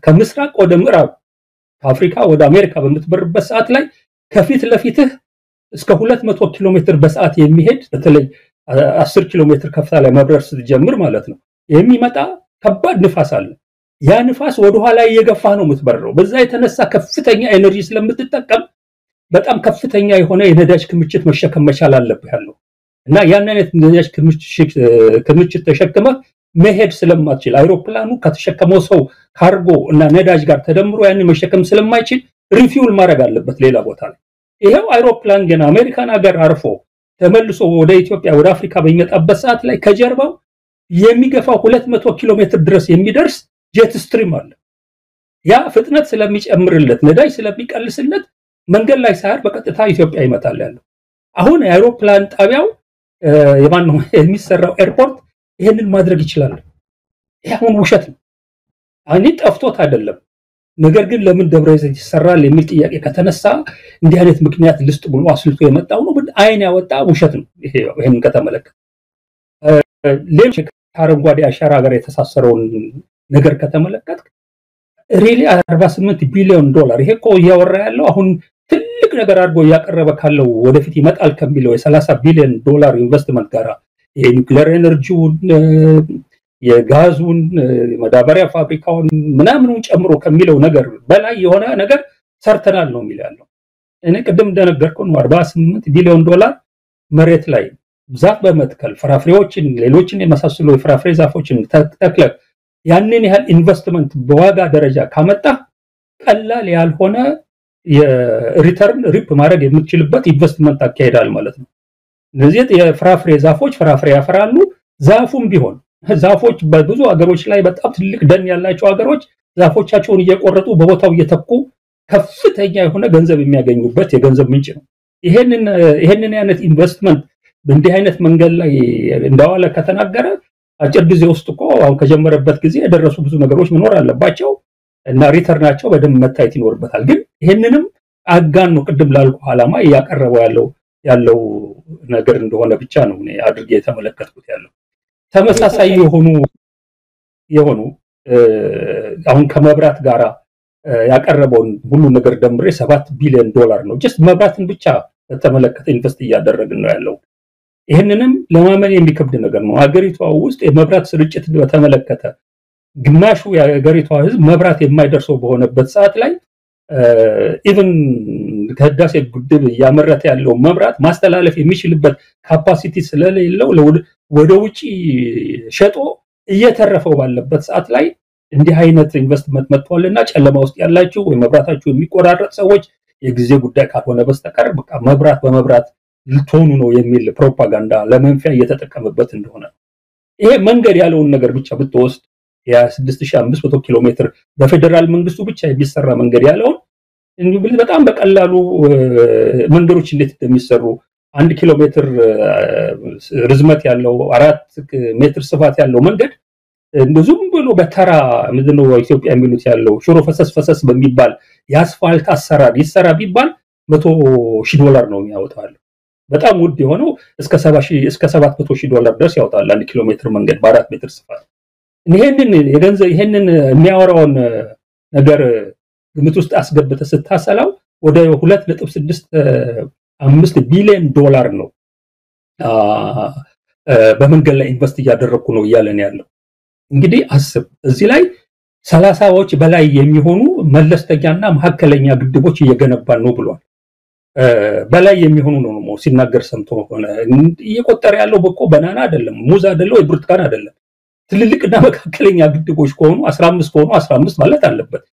ከምስራቅ ወደ ምዕራብ ከአፍሪካ ወደ አሜሪካ በምትበርበት ሰዓት ላይ ከፊት ለፊትህ እስከ 200 ኪሎ ሜትር በሰዓት የሚሄድ በተለይ 10 ኪሎ ሜትር ከፍታ ላይ መብረር ስትጀምር ማለት ነው የሚመጣ ከባድ ንፋስ አለ ያ ንፋስ ወደ ኋላ እየገፋ ነው የምትበረው በዛ የተነሳ ከፍተኛ ኤነርጂ ስለምትጠቀም በጣም ከፍተኛ የሆነ የነዳጅ ክምችት መሸከም መቻል አለበት ያለው እና ያንን የነዳጅ ክምችት ተሸክመ መሄድ ስለማትችል አይሮፕላኑ ከተሸከመው ሰው ካርጎ እና ነዳጅ ጋር ተደምሮ ያንን መሸከም ስለማይችል ሪፊውል ማድረግ አለበት ሌላ ቦታ ላይ ይሄው አይሮፕላን ገና አሜሪካን ሀገር አርፎ ተመልሶ ወደ ኢትዮጵያ ወደ አፍሪካ በሚመጣበት ሰዓት ላይ ከጀርባው የሚገፋው 200 ኪሎ ሜትር ድረስ የሚደርስ ጄት ስትሪም አለ ያ ፍጥነት ስለሚጨምርለት ነዳጅ ስለሚቀልስለት መንገድ ላይ ሳይር በቀጥታ ኢትዮጵያ ይመጣል ያለው አሁን የአይሮፕላን ጣቢያው የማንነው የሚሰራው ኤርፖርት ይሄንን ማድረግ ይችላል ይሄውን ውሸት ነው አኒ ጠፍቶት አይደለም ነገር ግን ለምን ደብረዘይት ይሰራል የሚል ጥያቄ ከተነሳ እንዲህ አይነት ምክንያት ልስጥ ብሎ አስልቶ የመጣው ነው አይን ያወጣ ውሸት ነው ይሄን ከተመለከተ ሌሎች አረንጓዴ አሻራ ጋር የተሳሰረውን ነገር ከተመለከተ ሪሊ 48 ቢሊዮን ዶላር ይሄ እኮ ያወራ ያለው አሁን ትልቅ ነገር አድርጎ ያቀረበ ካለው ወደፊት ይመጣል ከሚለው የ30 ቢሊዮን ዶላር ኢንቨስትመንት ጋራ የኒውክሌር ኤነርጂውን የጋዙን መዳበሪያ ፋብሪካውን ምናምኑን ጨምሮ ከሚለው ነገር በላይ የሆነ ነገር ሰርተናል ነው የሚለው እኔ ቅድም እንደነገርኩኝ 48 ቢሊዮን ዶላር መሬት ላይ ዛፍ በመትከል ፍራፍሬዎችን ሌሎችን የመሳሰሉ የፍራፍሬ ዛፎችን ተክለ ያንን ያህል ኢንቨስትመንት በዋጋ ደረጃ ካመጣ ቀላል ያልሆነ የሪተርን ሪፕ ማድረግ የምትችልበት ኢንቨስትመንት አካሄዳል ማለት ነው ስለዚህ የፍራፍሬ ዛፎች ፍራፍሬ ያፈራሉ ዛፉም ቢሆን ዛፎች በብዙ ሀገሮች ላይ በጣም ትልቅ ደን ያላቸው ሀገሮች ዛፎቻቸውን እየቆረጡ በቦታው እየተኩ ከፍተኛ የሆነ ገንዘብ የሚያገኙበት የገንዘብ ምንጭ ነው ይሄንን አይነት ኢንቨስትመንት በእንዲህ አይነት መንገድ ላይ እንዳዋለ ከተናገረ አጭር ጊዜ ውስጥ እኮ አሁን ከጀመረበት ጊዜ የደረሱ ብዙ ነገሮች መኖር አለባቸው እና ሪተርናቸው በደንብ መታየት ይኖርበታል ግን ይሄንንም አጋን ነው ቅድም ላልኩ ዓላማ ያቀረበው ያለው ነገር እንደሆነ ብቻ ነው እኔ አድርጌ የተመለከትኩት ያለው ተመሳሳይ የሆኑ አሁን ከመብራት ጋራ ያቀረበውን ሁሉ ነገር ደምሬ 7 ቢሊዮን ዶላር ነው just መብራትን ብቻ በተመለከተ ኢንቨስት እያደረግን ነው ያለው ይሄንንም ለማመን የሚከብድ ነገር ነው ሀገሪቷ ውስጥ የመብራት ስርጭት በተመለከተ ግማሹ የሀገሪቷ ህዝብ መብራት የማይደርሰው በሆነበት ሰዓት ላይ ኢቭን ከህዳሴ ግድብ ያመረተ ያለው መብራት ማስተላለፍ የሚችልበት ካፓሲቲ ስለሌለው ወደ ውጪ ሸጦ እየተረፈው ባለበት ሰዓት ላይ እንዲህ አይነት ኢንቨስትመንት መጥቷልና ጨለማ ውስጥ ያላችሁ ወይ መብራታችሁ የሚቆራረጥ ሰዎች የጊዜ ጉዳይ ካልሆነ በስተቀር በቃ መብራት በመብራት ልትሆኑ ነው የሚል ፕሮፓጋንዳ ለመንፈያ እየተጠቀመበት እንደሆነ ይሄ መንገድ ያለውን ነገር ብቻ ብትወስድ ያ 6500 ኪሎ ሜትር በፌደራል መንግስቱ ብቻ የሚሰራ መንገድ ያለው በጣም በቀላሉ መንገዶች እንዴት እንደሚሰሩ 1 ኪሎ ሜትር ርዝመት ያለው 4 ሜትር ስፋት ያለው መንገድ እንደዙም ብሎ በተራ ምንድነው ኢትዮጵያ የሚሉት ያለው ሽሮ ፈሰስ በሚባል የአስፋልት አሰራር ይሰራ ቢባል $100,000 ነው የሚያወጣው። በጣም ውድ የሆነው እስከ $700,000 ድረስ ያወጣል 1 ኪሎ ሜትር መንገድ በ4 ሜትር ስፋት። ይሄንን የሚያወራውን ነገር ግምት ውስጥ አስገብተህ ስታሰላው ወደ $2.65 ቢሊዮን ነው በመንገድ ላይ ኢንቨስት እያደረኩ ነው እያለን ያለው። እንግዲህ አስብ እዚህ ላይ 30ዎች በላይ የሚሆኑ መለስተኛና መሐከለኛ ግድቦች እየገነባን ነው ብሏል። በላይ የሚሆኑ ነው ሲናገር ሰምቶ ሆነ እየቆጠረ ያለው በቆ በናና አይደለም፣ ሙዝ አይደለም፣ ወይ ብርቱካን አይደለም። ትልልቅና መካከለኛ ግድቦች ከሆኑ 15 ከሆኑ 15 ማለት አለበት።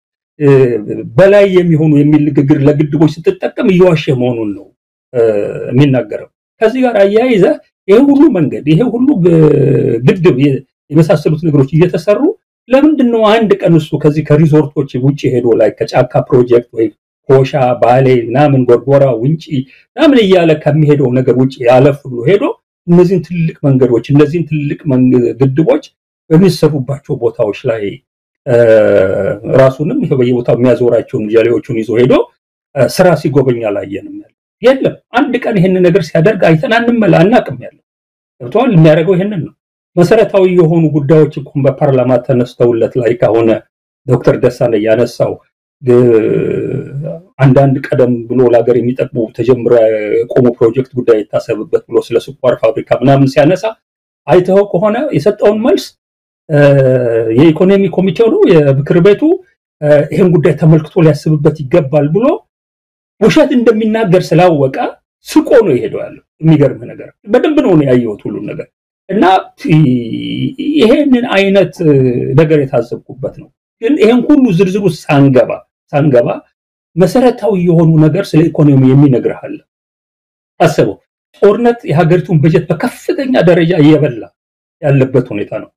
በላይ የሚሆኑ የሚል ንግግር ለግድቦች ስትጠቀም እየዋሸ መሆኑን ነው የሚናገረው። ከዚህ ጋር አያይዘ ይሄ ሁሉ መንገድ ይሄ ሁሉ ግድብ የመሳሰሉት ነገሮች እየተሰሩ ለምንድነው አንድ ቀን እሱ ከዚህ ከሪዞርቶች ውጪ ሄዶ ላይ ከጫካ ፕሮጀክት ወይ ኮሻ ባሌ ናምን ጎርጎራ ውንጪ ናምን እያለ ከሚሄደው ነገር ውጪ ያለፍ ብሎ ሄዶ እነዚህን ትልቅ መንገዶች እነዚህን ትልቅ ግድቦች በሚሰሩባቸው ቦታዎች ላይ ራሱንም በየቦታው የሚያዞራቸውን ጀሌዎቹን ይዞ ሄዶ ስራ ሲጎበኛ ላየንም የለም። አንድ ቀን ይሄን ነገር ሲያደርግ አይተናንም አናቅም ያለው ገብቷል። የሚያደርገው ይሄንን ነው። መሰረታዊ የሆኑ ጉዳዮች እንኳን በፓርላማ ተነስተውለት ላይ ከሆነ ዶክተር ደሳለ ያነሳው አንዳንድ ቀደም ብሎ ለሀገር የሚጠቅሙ ተጀምሮ የቆሙ ፕሮጀክት ጉዳይ የታሰበበት ብሎ ስለ ስኳር ፋብሪካ ምናምን ሲያነሳ አይተው ከሆነ የሰጠውን መልስ የኢኮኖሚ ኮሚቴው ነው የምክር ቤቱ ይሄን ጉዳይ ተመልክቶ ሊያስብበት ይገባል ብሎ ውሸት እንደሚናገር ስላወቀ ስቆ ነው ይሄዳው ያለው። የሚገርም ነገር በደንብ ነው ያየሁት ሁሉ ነገር እና ይሄንን አይነት ነገር የታዘብኩበት ነው። ግን ይሄን ሁሉ ዝርዝሩ ሳንገባ መሰረታዊ የሆኑ ነገር ስለ ኢኮኖሚ የሚነግርሃል። አስበው ጦርነት የሀገሪቱን በጀት በከፍተኛ ደረጃ እየበላ ያለበት ሁኔታ ነው።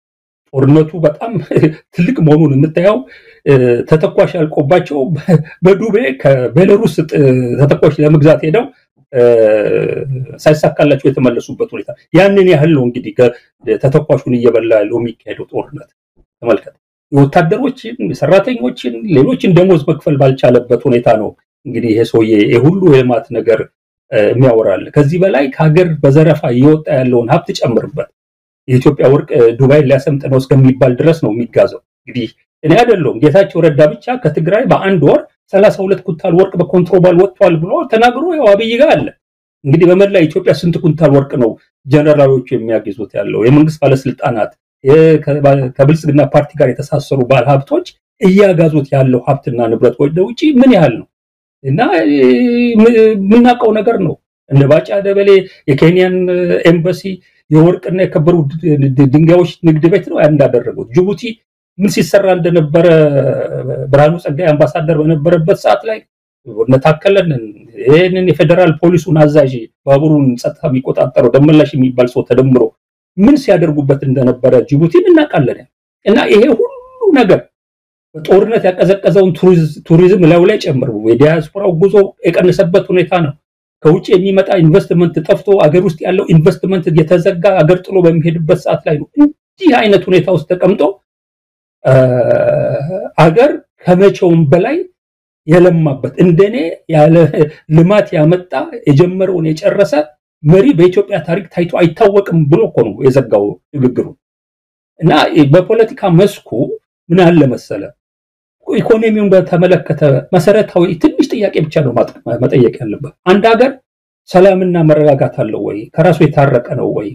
ጦርነቱ በጣም ትልቅ መሆኑን የምታየው ተተኳሽ ያልቆባቸው በዱቤ ከቤላሩስ ተተኳሽ ለመግዛት ሄደው ሳይሳካላቸው የተመለሱበት ሁኔታ ያንን ያህል ነው። እንግዲህ ተተኳሹን እየበላ ያለው የሚካሄደው ጦርነት ተመልከት። ወታደሮችን ሰራተኞችን ሌሎችን ደሞዝ መክፈል ባልቻለበት ሁኔታ ነው እንግዲህ ይሄ ሰውዬ የሁሉ የልማት ነገር የሚያወራል። ከዚህ በላይ ከሀገር በዘረፋ እየወጣ ያለውን ሀብት ጨምርበት። የኢትዮጵያ ወርቅ ዱባይ ሊያሰምጥ ነው እስከሚባል ድረስ ነው የሚጋዘው። እንግዲህ እኔ አይደለም ጌታቸው ረዳ ብቻ ከትግራይ በአንድ ወር 32 ኩንታል ወርቅ በኮንትሮባንድ ወጥቷል ብሎ ተናግሮ ያው አብይ ጋር አለ። እንግዲህ በመላ ኢትዮጵያ ስንት ኩንታል ወርቅ ነው ጀነራሎቹ የሚያግዙት ያለው? የመንግስት ባለስልጣናት ከብልጽግና ፓርቲ ጋር የተሳሰሩ ባለሀብቶች እያጋዙት ያለው ሀብትና ንብረት ወደ ውጪ ምን ያህል ነው? እና ምናቀው ነገር ነው። እንደ ባጫ ደበሌ የኬንያን ኤምባሲ የወርቅና የከበሩ ድንጋዮች ንግድ ቤት ነው ያንዳደረጉት። ጅቡቲ ምን ሲሰራ እንደነበረ ብርሃኑ ጸጋይ አምባሳደር በነበረበት ሰዓት ላይ ወነታከለን ይሄንን የፌደራል ፖሊሱን አዛዥ ባቡሩን ጸጥታ የሚቆጣጠረው ደመላሽ የሚባል ሰው ተደምሮ ምን ሲያደርጉበት እንደነበረ ጅቡቲን እናቃለን። እና ይሄ ሁሉ ነገር ጦርነት ያቀዘቀዘውን ቱሪዝም ላይ ጨምሮ የዲያስፖራው ጉዞ የቀነሰበት ሁኔታ ነው። ከውጭ የሚመጣ ኢንቨስትመንት ጠፍቶ አገር ውስጥ ያለው ኢንቨስትመንት እየተዘጋ አገር ጥሎ በሚሄድበት ሰዓት ላይ ነው እንዲህ አይነት ሁኔታ ውስጥ ተቀምጦ አገር ከመቼውም በላይ የለማበት እንደኔ ያለ ልማት ያመጣ የጀመረውን የጨረሰ መሪ በኢትዮጵያ ታሪክ ታይቶ አይታወቅም ብሎ እኮ ነው የዘጋው ንግግሩ። እና በፖለቲካ መስኩ ምን አለ መሰለ ኢኮኖሚውን በተመለከተ መሰረታዊ ትንሽ ጥያቄ ብቻ ነው መጠየቅ ያለበት። አንድ ሀገር ሰላምና መረጋጋት አለው ወይ? ከራሱ የታረቀ ነው ወይ?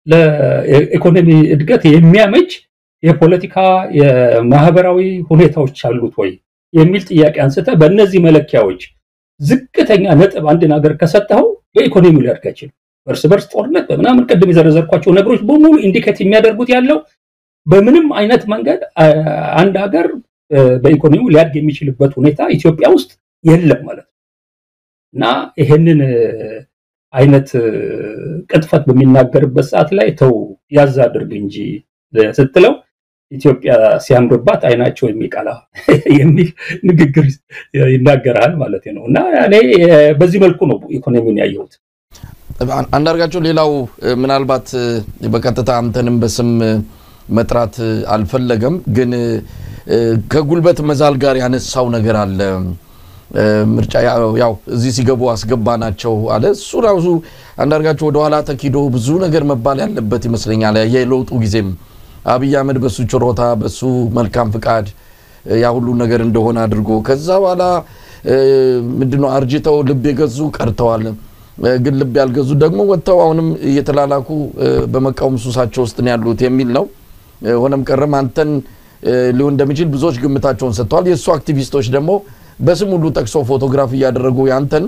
ለኢኮኖሚ እድገት የሚያመች የፖለቲካ የማህበራዊ ሁኔታዎች አሉት ወይ የሚል ጥያቄ አንስተ በእነዚህ መለኪያዎች ዝቅተኛ ነጥብ አንድን ሀገር ከሰጠው በኢኮኖሚው ሊያድግ አይችልም። እርስ በርስ ጦርነት በምናምን ቀደም የዘረዘርኳቸው ነገሮች በሙሉ ኢንዲኬት የሚያደርጉት ያለው በምንም አይነት መንገድ አንድ ሀገር በኢኮኖሚው ሊያድግ የሚችልበት ሁኔታ ኢትዮጵያ ውስጥ የለም ማለት ነው። እና ይሄንን አይነት ቅጥፈት በሚናገርበት ሰዓት ላይ ተው ያዝ አድርግ እንጂ ስትለው ኢትዮጵያ ሲያምርባት አይናቸው የሚቀላ የሚል ንግግር ይናገራል ማለት ነው። እና እኔ በዚህ መልኩ ነው ኢኮኖሚውን ያየሁት። አንዳርጋቸው ሌላው ምናልባት በቀጥታ አንተንም በስም መጥራት አልፈለገም ግን ከጉልበት መዛል ጋር ያነሳው ነገር አለ ምርጫ ያው እዚህ ሲገቡ አስገባናቸው አለ እሱ ራሱ አንዳርጋቸው ወደ ኋላ ተኪዶ ብዙ ነገር መባል ያለበት ይመስለኛል የለውጡ ጊዜም አብይ አህመድ በሱ ችሮታ በሱ መልካም ፍቃድ ያ ሁሉ ነገር እንደሆነ አድርጎ ከዛ በኋላ ምንድነው አርጅተው ልብ የገዙ ቀርተዋል ግን ልብ ያልገዙ ደግሞ ወጣው አሁንም እየተላላኩ በመቃወም ሱሳቸው ውስጥ ነው ያሉት የሚል ነው ሆነም ቀረም አንተን ሊሆን እንደሚችል ብዙዎች ግምታቸውን ሰጥተዋል የሱ አክቲቪስቶች ደግሞ በስም ሁሉ ጠቅሶ ፎቶግራፍ ያደረጉ ያንተን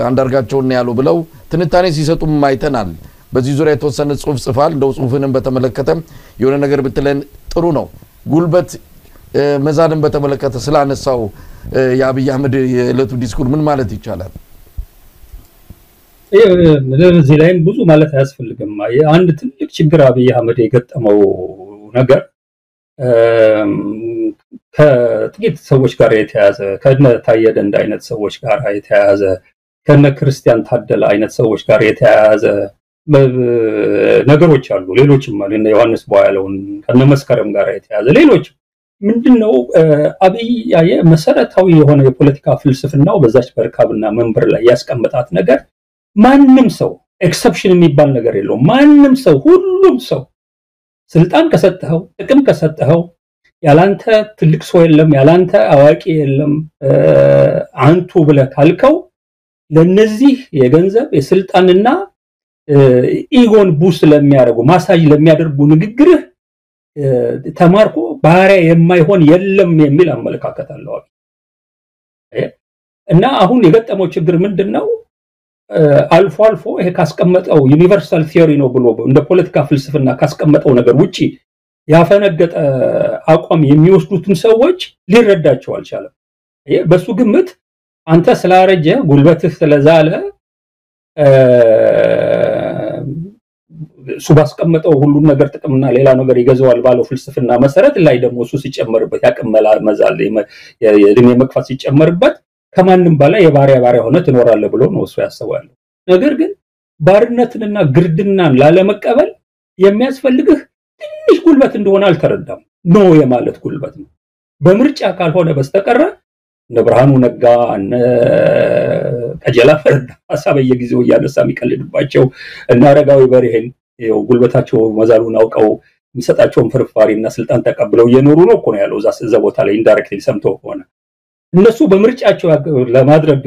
አንዳርጋቸውን ያለው ብለው ትንታኔ ሲሰጡ ማይተናል በዚህ ዙሪያ የተወሰነ ጽሁፍ ጽፋል እንደው ጽሁፍንም በተመለከተ የሆነ ነገር ብትለን ጥሩ ነው ጉልበት መዛልን በተመለከተ ስላነሳው የአብይ አህመድ የለቱ ዲስኩር ምን ማለት ይቻላል ለዚህ ላይም ብዙ ማለት አያስፈልግም አንድ ትልቅ ችግር አብይ አህመድ የገጠመው ነገር ከጥቂት ሰዎች ጋር የተያዘ ከነ ታየ ደንዳ አይነት ሰዎች ጋር የተያዘ ከነ ክርስቲያን ታደለ አይነት ሰዎች ጋር የተያዘ ነገሮች አሉ ሌሎችም አሉ እነ ዮሐንስ ቦያለውን ከነ መስከረም ጋር የተያዘ ሌሎች ምንድነው አብይ ያየ መሰረታዊ የሆነ የፖለቲካ ፍልስፍናው በዛች በርካብና መንበር ላይ ያስቀመጣት ነገር ማንንም ሰው ኤክሰፕሽን የሚባል ነገር የለው ማንንም ሰው ሁሉም ሰው ስልጣን ከሰጠው ጥቅም ከሰጠው ያላንተ ትልቅ ሰው የለም ያላንተ አዋቂ የለም አንቱ ብለ ካልከው ለነዚህ የገንዘብ የስልጣንና ኢጎን ቡስት ለሚያደርጉ ማሳጅ ለሚያደርጉ ንግግርህ ተማርኮ ባሪያ የማይሆን የለም የሚል አመለካከት አለው እና አሁን የገጠመው ችግር ምንድነው አልፎ አልፎ ይሄ ካስቀመጠው ዩኒቨርሳል ቲዮሪ ነው ብሎ እንደ ፖለቲካ ፍልስፍና ካስቀመጠው ነገር ውጪ ያፈነገጠ አቋም የሚወስዱትን ሰዎች ሊረዳቸው አልቻለም በሱ ግምት አንተ ስላረጀ ጉልበትህ ስለዛለ ሱባስቀመጠው ሁሉ ነገር ጥቅምና ሌላ ነገር ይገዛዋል ባለው ፍልስፍና መሰረት ላይ ደግሞ እሱ ሲጨመርበት ያቀመላ መዛል የድሜ መቅፋት ሲጨመርበት ከማንንም በላይ የባሪያ ሆነ ትኖራለህ ብሎ ነው እሱ ያሰባል ነገር ግን ባርነትንና ግርድናን ላለመቀበል የሚያስፈልግህ ትንሽ ጉልበት እንደሆነ አልተረዳም ነው የማለት ጉልበት ነው በምርጫ ካልሆነ በስተቀር ነብርሃኑ ነጋ እነ ከጀላ ፈርዳ ሐሳብ የጊዜው ያነሳ የሚቀልድባቸው እና አረጋዊ በርሄን ጉልበታቸው መዛሉን አውቀው የሚሰጣቸውን ፍርፋሪና ስልጣን ተቀብለው እየኖሩ ነው እኮ ነው ያለው እዛ ቦታ ላይ ኢንዳይሬክትሊ ሰምቶ ሆነ እነሱ በምርጫቸው ለማድረግ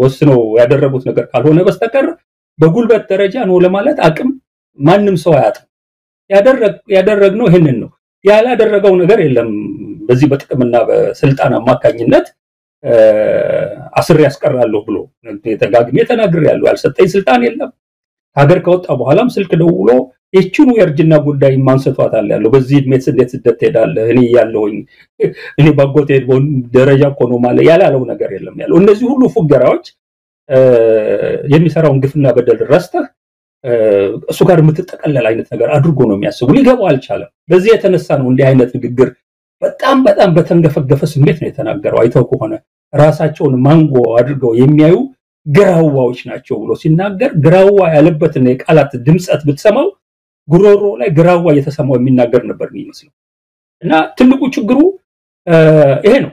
ወስነው ያደረጉት ነገር ካልሆነ በስተቀር በጉልበት ደረጃ ነው ለማለት አቅም ማንንም ሰው አያጥም ያደረግነው ይሄንን ነው ያላደረገው ነገር የለም በዚህ በጥቅምና በስልጣን አማካኝነት አስር ያስቀራለሁ ብሎ ተጋግሜ ተናግሬያለሁ ያልሰጠኝ ስልጣን የለም ሀገር ከወጣ በኋላም ስልክ ደውሎ እቺኑ የርጅና ጉዳይ ማንሰቷታል ያለው በዚህ እድሜት እንዴት ስደት ሄዳለ እኔ ያለውኝ እኔ ባጎቴ ደረጃ ቆኖ ማለት ያላለው ነገር የለም ያለው እነዚህ ሁሉ ፉገራዎች የሚሰራውን ግፍና በደል ረስተህ እሱ ጋር የምትጠቀለል አይነት ነገር አድርጎ ነው የሚያስቡ ሊገባው አልቻለም በዚህ የተነሳ ነው እንዲህ አይነት ንግግር በጣም በተንገፈገፈ ስሜት ነው የተናገረው አይተው ከሆነ ራሳቸውን ማንጎ አድርገው የሚያዩ ግራዋዎች ናቸው ብሎ ሲናገር ግራዋ ያለበትና የቃላት ድምጸት ብትሰማው ጉሮሮ ላይ ግራዋ እየተሰማው የሚናገር ነበር የሚመስለው እና ትልቁ ችግሩ ይሄ ነው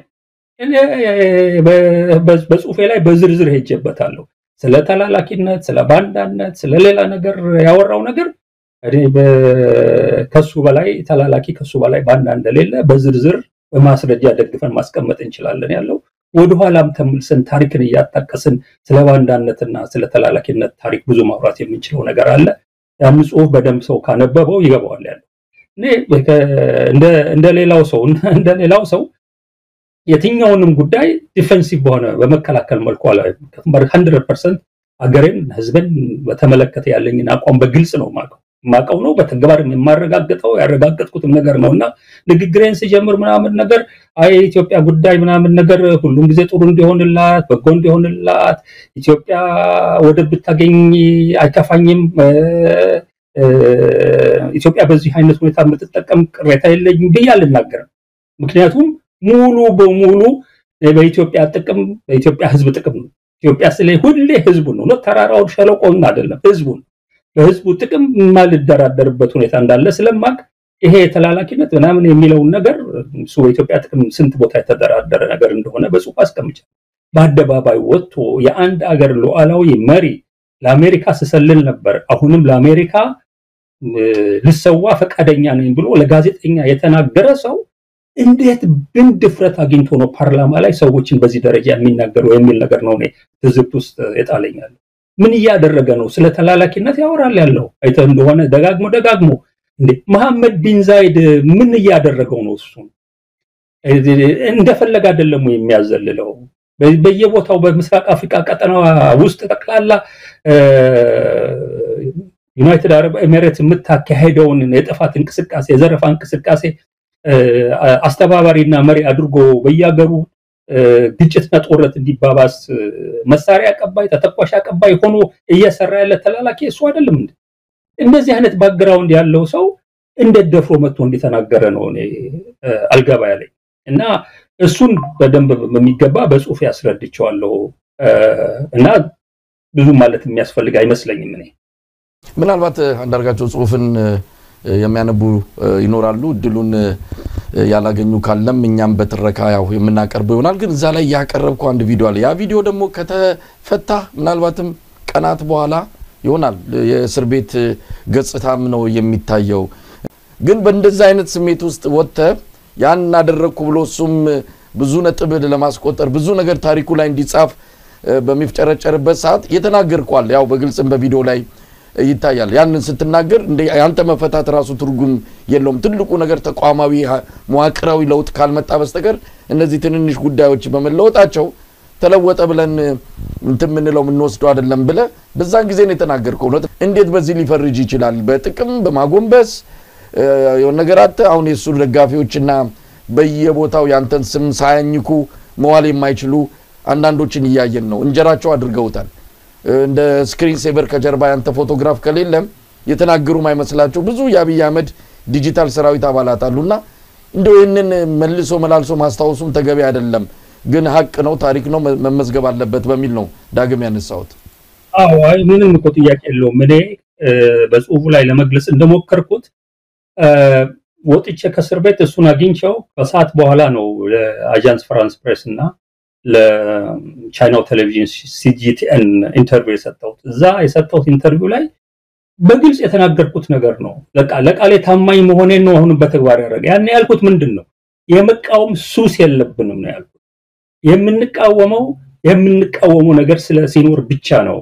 በጽሁፌ ላይ በዝርዝር ሄጀበታለሁ ስለ ተላላኪነት ስለ ባንዳነት ስለ ሌላ ነገር ያወራው ነገር እኔ ከሱ በላይ ተላላኪ ከሱ በላይ ባንዳ እንደሌለ በዝርዝር በማስረጃ ደግፈን ማስቀመጥ እንችላለን ያለው ወደ ኋላም ተመልሰን ታሪክን ያጣቀስን ስለ ባንዳነትና ስለ ተላላኪነት ታሪክ ብዙ ማውራት የምንችለው ነገር አለ ያን ጽሁፍ በደንብ ሰው ካነበበው ይገባዋል ያለው እኔ እንደሌላው ሰው የትኛውንም ጉዳይ ዲፌንሲቭ በሆነ በመከላከል መልኩ ላይ 100% አገሬን ህዝብን በተመለከተ ያለኝን አቋም በግልጽ ነው ማቀው ነው በተግባርም የማረጋግጠው ያረጋግጥኩትም ነገር ነውና ንግግሬን ሲጀምር ምናምን ነገር ኢትዮጵያ ጉዳይ ምናምን ነገር ሁሉም ጊዜ ጥሩ እንዲሆንላት በጎ እንዲሆንላት ኢትዮጵያ ወደ ብታገኝ አይከፋኝም ኢትዮጵያ በዚህ አይነት ሁኔታ የምትጠቀም ቅሬታ የለኝም ብዬ አልናገርም። ምክንያቱም ሙሉ በሙሉ በኢትዮጵያ ጥቅም በኢትዮጵያ ህዝብ ጥቅም ነው። ኢትዮጵያ ስለ ሁሌ ህዝቡ ነው ተራራው ሸለቆውን አይደለም ህዝቡ በህዝቡ ጥቅም ማልደራደርበት ሁኔታ እንዳለ ስለማቅ ይሄ ተላላኪነት ምናምን የሚለው ነገር እሱ በኢትዮጵያ ጥቅም ስንት ቦታ የተደራደረ ነገር እንደሆነ በጽሁፍ አስቀምጫለሁ። በአደባባይ ወጥቶ የአንድ አገር ሉዓላዊ መሪ ለአሜሪካ ስሰልል ነበር አሁንም ለአሜሪካ ልሰዋ ፈቃደኛ ነኝ ብሎ ለጋዜጠኛ የተናገረ ሰው እንዴት ድፍረት አግኝቶ ነው ፓርላማ ላይ ሰዎችን በዚህ ደረጃ የሚናገረው የሚል ነገር ነው ትዝብት ውስጥ የጣለኛል። ምን እያደረገ ነው? ስለ ተላላኪነት ያወራል ያለው አይተ እንደሆነ ደጋግሞ እንዴ መሐመድ ቢን ዛይድ ምን እያደረገው ነው? እሱ እንደፈለገ አይደለም የሚያዘልለው በየቦታው በምስራቅ አፍሪካ ቀጠና ውስጥ ተቀላላ ዩናይትድ አረብ ኤሚሬትስ የምታካሄደውን የጥፋት እንቅስቃሴ የዘረፋ እንቅስቃሴ አስተባባሪና መሪ አድርጎ በያገሩ ግጭትና ጦርነት እንዲባባስ መሳሪያ አቀባይ ተተኳሽ አቀባይ ሆኖ እየሰራ ያለ ተላላኪ እሱ አይደለም እንዴ? እንደዚህ አይነት ባክግራውንድ ያለው ሰው እንደደፍሮ መጥቶ እንዲተናገረ ነው አልገባ ያለኝ እና እሱን በደንብ በሚገባ በጽሁፍ ያስረድቻለሁ እና ብዙ ማለት የሚያስፈልግ አይመስለኝም። ምናልባት አንዳርጋቸው ጽሁፍን የሚያነቡ ይኖራሉ ድሉን ያላገኙ ካለም እኛም በትረካ ያው የምናቀርበው ይሆናል። ግን እዛ ላይ ያቀረብኩ አንድ ቪዲዮ አለ። ያ ቪዲዮ ደግሞ ከተፈታ ምናልባትም ቀናት በኋላ ይሆናል የእስር ቤት ገጽታም ነው የሚታየው። ግን በእንደዛ አይነት ስሜት ውስጥ ወጥተ ያን አደረኩ ብሎ እሱም ብዙ ነጥብ ለማስቆጠር ብዙ ነገር ታሪኩ ላይ እንዲጻፍ በሚፍጨረጨርበት ሰዓት የተናገርኳል ያው በግልጽም በቪዲዮ ላይ ይታያል። ያንን ስትናገር እንደ ያንተ መፈታት ራሱ ትርጉም የለውም። ትልቁ ነገር ተቋማዊ መዋቅራዊ ለውጥ ካልመጣ በስተቀር እነዚህ ትንንሽ ጉዳዮች በመለወጣቸው ተለወጠ ብለን እንትን ምንለው ምንወስደው አይደለም ብለ በዛን ጊዜ ነው የተናገርከው። እንዴት በዚህ ሊፈርጅ ይችላል? በጥቅም በማጎንበስ የሆነ ነገር አተ አሁን የሱ ደጋፊዎችና በየቦታው ያንተን ስም ሳያኝኩ መዋል የማይችሉ አንዳንዶችን እያየን ነው። እንጀራቸው አድርገውታል። እንደ ስክሪን ሴቨር ከጀርባ ያንተ ፎቶግራፍ ከሌለም የተናገሩ ማይመስላቸው ብዙ የአብይ አህመድ ዲጂታል ሰራዊት አባላት አሉና እንደው ይሄንን መልሶ መላልሶ ማስታወሱም ተገቢ አይደለም። ግን ሀቅ ነው ታሪክ ነው መመዝገብ አለበት በሚል ነው ዳግም ያነሳውት። አዎ አይ ምንም እኮ ጥያቄ የለውም። እኔ በጽሁፉ ላይ ለመግለጽ እንደሞከርኩት ወጥቼ ከእስር ቤት እሱን አግኝቼው ከሰዓት በኋላ ነው ለአጃንስ ፍራንስ ፕሬስ እና ለቻይናው ቴሌቪዥን ሲጂቲኤን ኢንተርቪው የሰጠሁት። እዛ የሰጠሁት ኢንተርቪው ላይ በግልጽ የተናገርኩት ነገር ነው። ለቃሌ ታማኝ መሆኔን ነው አሁን በተግባር ያደረገ። ያን ያልኩት ምንድነው የመቃወም ሱስ የለብንም ነው ያልኩት። የምንቃወመው ነገር ሲኖር ብቻ ነው።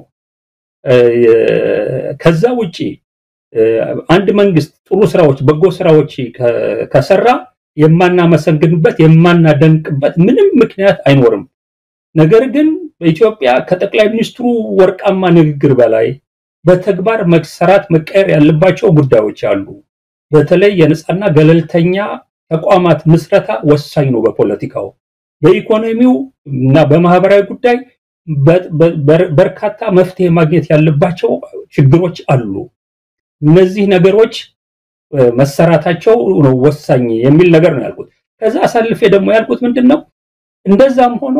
ከዛ ውጪ አንድ መንግስት ጥሩ ስራዎች በጎ ስራዎች ከሰራ የማናመሰግንበት የማናደንቅበት ምንም ምክንያት አይኖርም። ነገር ግን በኢትዮጵያ ከጠቅላይ ሚኒስትሩ ወርቃማ ንግግር በላይ በተግባር መሰራት መቀየር ያለባቸው ጉዳዮች አሉ። በተለይ የነጻና ገለልተኛ ተቋማት ምስረታ ወሳኝ ነው። በፖለቲካው በኢኮኖሚው እና በማህበራዊ ጉዳይ በርካታ መፍትሄ ማግኘት ያለባቸው ችግሮች አሉ። እነዚህ ነገሮች መሰራታቸው ነው ወሳኝ የሚል ነገር ነው ያልኩት። ከዛ አሳልፌ ደግሞ ያልኩት ምንድነው እንደዛም ሆኖ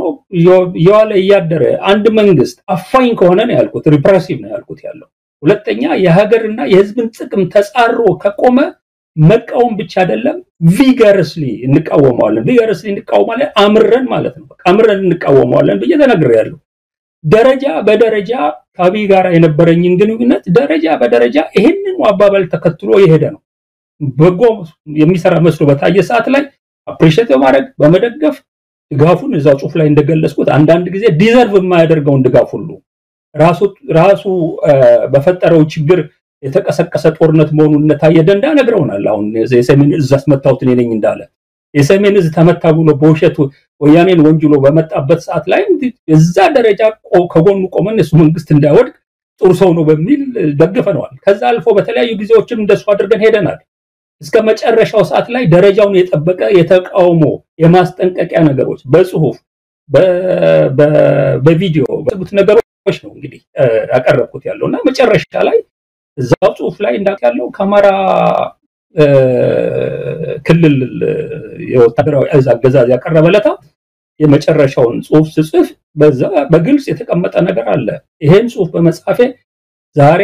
የዋለ ያደረ አንድ መንግስት አፋኝ ከሆነ ነው ያልኩት ሪፕሬሲቭ ነው ያልኩት ያለው። ሁለተኛ የሀገርና የህዝብን ጥቅም ተጻሮ ከቆመ መቃወም ብቻ አይደለም ቪገረስሊ እንቃወማለን። ቪገረስሊ እንቃወማለን አምረን ማለት ነው። አምረን እንቃወማለን በየተነገረው ደረጃ በደረጃ ከአብይ ጋር የነበረኝን ግንኙነት ደረጃ በደረጃ ይሄንን አባባል ተከትሎ የሄደ ነው። በጎ የሚሰራ መስሎ በታየ ሰዓት ላይ አፕሪሺየት በማድረግ በመደገፍ ድጋፉን እዛው ጽሁፍ ላይ እንደገለጽኩት አንዳንድ ጊዜ ዲዘርቭ የማያደርገውን ድጋፍ ሁሉ ራሱ በፈጠረው ችግር የተቀሰቀሰ ጦርነት መሆኑን ታየ ደንዳ ነግረውናል። አሁን የሰሜን እዝ አስመታውት ነኝ እንዳለ የሰሜን እዝ ተመታ ብሎ በውሸት ወያኔን ወንጅሎ በመጣበት ሰዓት ላይ እዛ ደረጃ ከጎኑ ቆመን እሱ መንግስት እንዳይወድቅ ጥሩ ሰው ነው በሚል ደግፈነዋል። ከዛ አልፎ በተለያዩ ጊዜዎችም እንደሱ አድርገን ሄደናል። እስከ መጨረሻው ሰዓት ላይ ደረጃውን የጠበቀ የተቃውሞ የማስጠንቀቂያ ነገሮች በጽሁፍ በቪዲዮ በጽሁፍ ነገሮች ነው እንግዲህ ያቀረብኩት ያለውና መጨረሻ ላይ እዛው ጽሁፍ ላይ እንዳለው ከአማራ ክልል የወታደራዊ አገዛዝ ያቀረበለታ የመጨረሻውን ጽሁፍ ጽፍ በዛ በግልጽ የተቀመጠ ነገር አለ። ይሄን ጽሁፍ በመጻፌ ዛሬ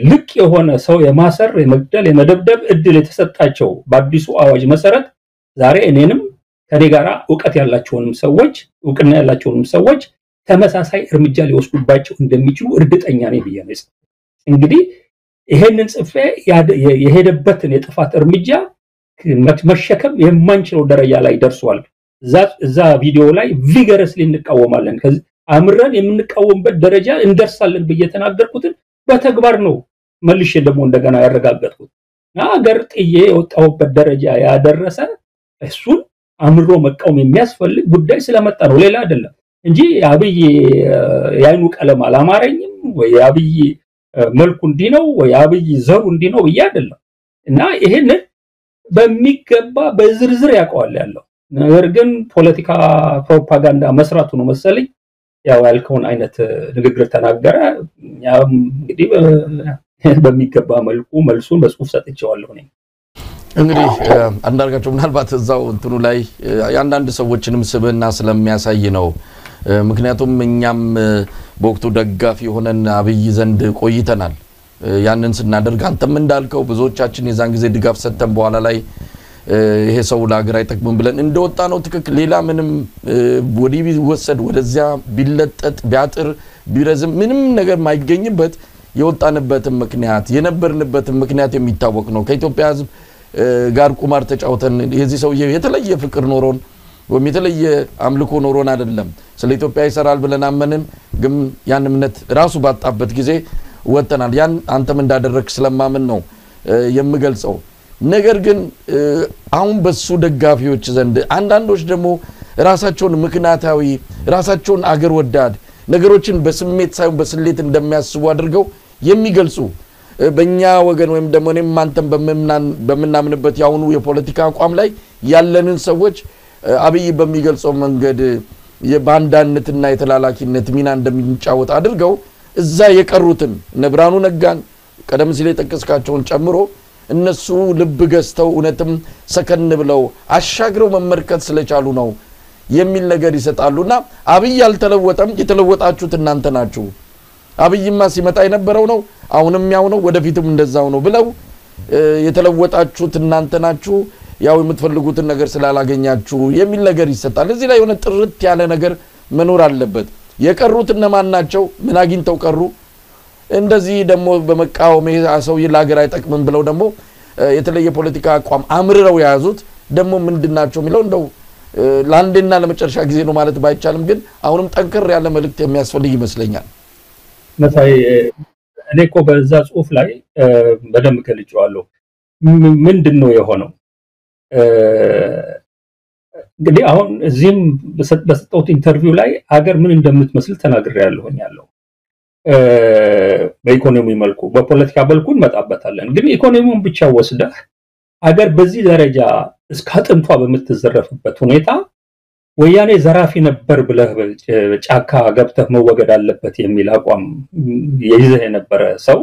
ልክ የሆነ ሰው የማሰር የመግደል የመደብደብ እድል የተሰጣቸው በአዲሱ አዋጅ መሰረት ዛሬ እኔንም ከኔ ጋራ ዕውቀት ያላቸውንም ሰዎች ዕውቅና ያላቸውንም ሰዎች ተመሳሳይ እርምጃ ሊወስዱባቸው እንደሚችሉ እርግጠኛ ነኝ ብዬ ነው። እንግዲህ ይሄንን ጽፌ የሄደበትን የጥፋት እርምጃ መሸከም የማንችለው ደረጃ ላይ ደርሷል። እዛ ቪዲዮ ላይ ቪገረስሊ እንቃወማለን አምረን የምንቃወምበት ደረጃ እንደርሳለን ብዬ ተናገርኩትን በተግባር ነው መልሼ ደግሞ እንደገና ያረጋገጥኩት። አገር ጥዬ የወጣሁበት ደረጃ ያደረሰ እሱን አምሮ መቃወም የሚያስፈልግ ጉዳይ ስለመጣ ነው፣ ሌላ አይደለም እንጂ አብይ ያይኑ ቀለም አላማረኝም ወይ አብይ መልኩ እንዲህ ነው ወይ አብይ ዘሩ እንዲህ ነው ብዬ አይደለም። እና ይሄን በሚገባ በዝርዝር ያውቀዋል ያለው ነገር ግን ፖለቲካ ፕሮፓጋንዳ መስራቱ ነው መሰለኝ ያው ያልከውን አይነት ንግግር ተናገረ። ያም እንግዲህ በሚገባ መልኩ መልሱን በጽሁፍ ሰጥቼዋለሁ ነኝ። እንግዲህ አንዳርጋቸው ምናልባት እዛው እንትኑ ላይ ያንዳንድ ሰዎችንም ስብና ስለሚያሳይ ነው። ምክንያቱም እኛም በወቅቱ ደጋፊ ሆነን አብይ ዘንድ ቆይተናል። ያንን ስናደርግ አንተም እንዳልከው ብዙዎቻችን የዛን ጊዜ ድጋፍ ሰጥተን በኋላ ላይ ይሄ ሰው ለሀገር አይጠቅምም ብለን እንደወጣ ነው ትክክል። ሌላ ምንም ወዲ ቢወሰድ ወደዚያ ቢለጠጥ ቢያጥር ቢረዝም ምንም ነገር ማይገኝበት የወጣንበት ምክንያት የነበርንበት ምክንያት የሚታወቅ ነው። ከኢትዮጵያ ሕዝብ ጋር ቁማር ተጫውተን የዚህ ሰው የተለየ ፍቅር ኖሮን ወይም የተለየ አምልኮ ኖሮን አይደለም ስለ ኢትዮጵያ ይሰራል ብለን አመንን። ግን ያን እምነት ራሱ ባጣበት ጊዜ ወጣናል። ያን አንተም እንዳደረክ ስለማምን ነው የምገልጸው። ነገር ግን አሁን በሱ ደጋፊዎች ዘንድ አንዳንዶች ደግሞ ራሳቸውን ምክንያታዊ ራሳቸውን አገር ወዳድ ነገሮችን በስሜት ሳይሆን በስሌት እንደሚያስቡ አድርገው የሚገልጹ በእኛ ወገን ወይም ደግሞ እኔም አንተም በመናምንበት ያውኑ የፖለቲካ አቋም ላይ ያለንን ሰዎች አብይ በሚገልጸው መንገድ የባንዳነትና የተላላኪነት ሚና እንደሚጫወት አድርገው እዛ የቀሩትን ነብራኑ ነጋን ቀደም ሲል የጠቀስካቸውን ጨምሮ እነሱ ልብ ገዝተው እነተም ሰከን ብለው አሻግረው መመርከት ስለቻሉ ነው የሚል ነገር ይሰጣሉና አብይ አልተለወጠም፣ የተለወጣችሁት እናንተ ናችሁ። አብይማ ሲመጣ የነበረው ነው አሁንም ያው ነው ወደፊትም እንደዛው ነው ብለው የተለወጣችሁት እናንተ ናችሁ፣ ያው የምትፈልጉትን ነገር ስላላገኛችሁ የሚል ነገር ይሰጣል። እዚህ ላይ የሆነ ጥርት ያለ ነገር መኖር አለበት። የቀሩት እነማን ናቸው? ምን አግኝተው ቀሩ? እንደዚህ ደግሞ በመቃወም ሰው ለሀገር አይጠቅምም ብለው ደግሞ የተለየ ፖለቲካ አቋም አምርረው ያዙት ደግሞ ምንድናቸው የሚለው እንደው ለአንዴና ለመጨረሻ ጊዜ ነው ማለት ባይቻልም ግን አሁንም ጠንከር ያለ መልእክት የሚያስፈልግ ይመስለኛል። መሳይ እኔ እኮ በዛ ጽሁፍ ላይ በደንብ ገልጬዋለሁ። ምንድነው የሆነው? እንግዲህ አሁን እዚህም በሰጠሁት ኢንተርቪው ላይ ሀገር ምን እንደምትመስል ተናግሬያለሁ። በኢኮኖሚ መልኩ በፖለቲካ መልኩ እንመጣበታለን። ግን ኢኮኖሚውን ብቻ ወስደህ ሀገር በዚህ ደረጃ እስከ አጥንቷ በምትዘረፍበት ሁኔታ ወያኔ ዘራፊ ነበር ብለህ ጫካ ገብተህ መወገድ አለበት የሚል አቋም ይዘህ የነበረ ሰው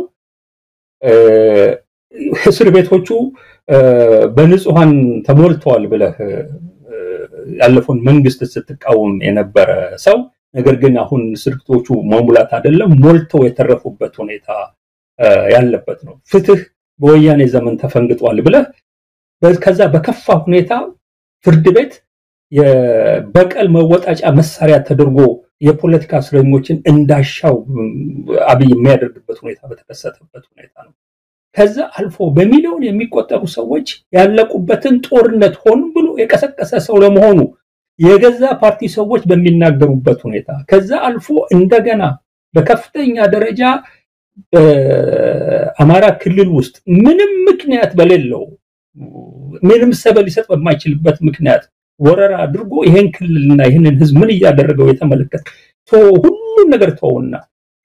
እስር ቤቶቹ በንጹሃን ተሞልተዋል ብለህ ያለፈውን መንግስት ስትቃወም የነበረ ሰው ነገር ግን አሁን እስር ቤቶቹ መሙላት አይደለም ሞልተው የተረፉበት ሁኔታ ያለበት ነው። ፍትህ በወያኔ ዘመን ተፈንግጧል ብለህ ከዛ በከፋ ሁኔታ ፍርድ ቤት የበቀል መወጣጫ መሳሪያ ተደርጎ የፖለቲካ እስረኞችን እንዳሻው አብይ የሚያደርግበት ሁኔታ በተከሰተበት ሁኔታ ነው። ከዛ አልፎ በሚሊዮን የሚቆጠሩ ሰዎች ያለቁበትን ጦርነት ሆን ብሎ የቀሰቀሰ ሰው ለመሆኑ የገዛ ፓርቲ ሰዎች በሚናገሩበት ሁኔታ ከዛ አልፎ እንደገና በከፍተኛ ደረጃ አማራ ክልል ውስጥ ምንም ምክንያት በሌለው ምንም ሰበብ ሊሰጥ በማይችልበት ምክንያት ወረራ አድርጎ ይሄን ክልልና ይሄንን ህዝብ ምን ያደረገው የተመለከተ ሁሉ ነገር ተውና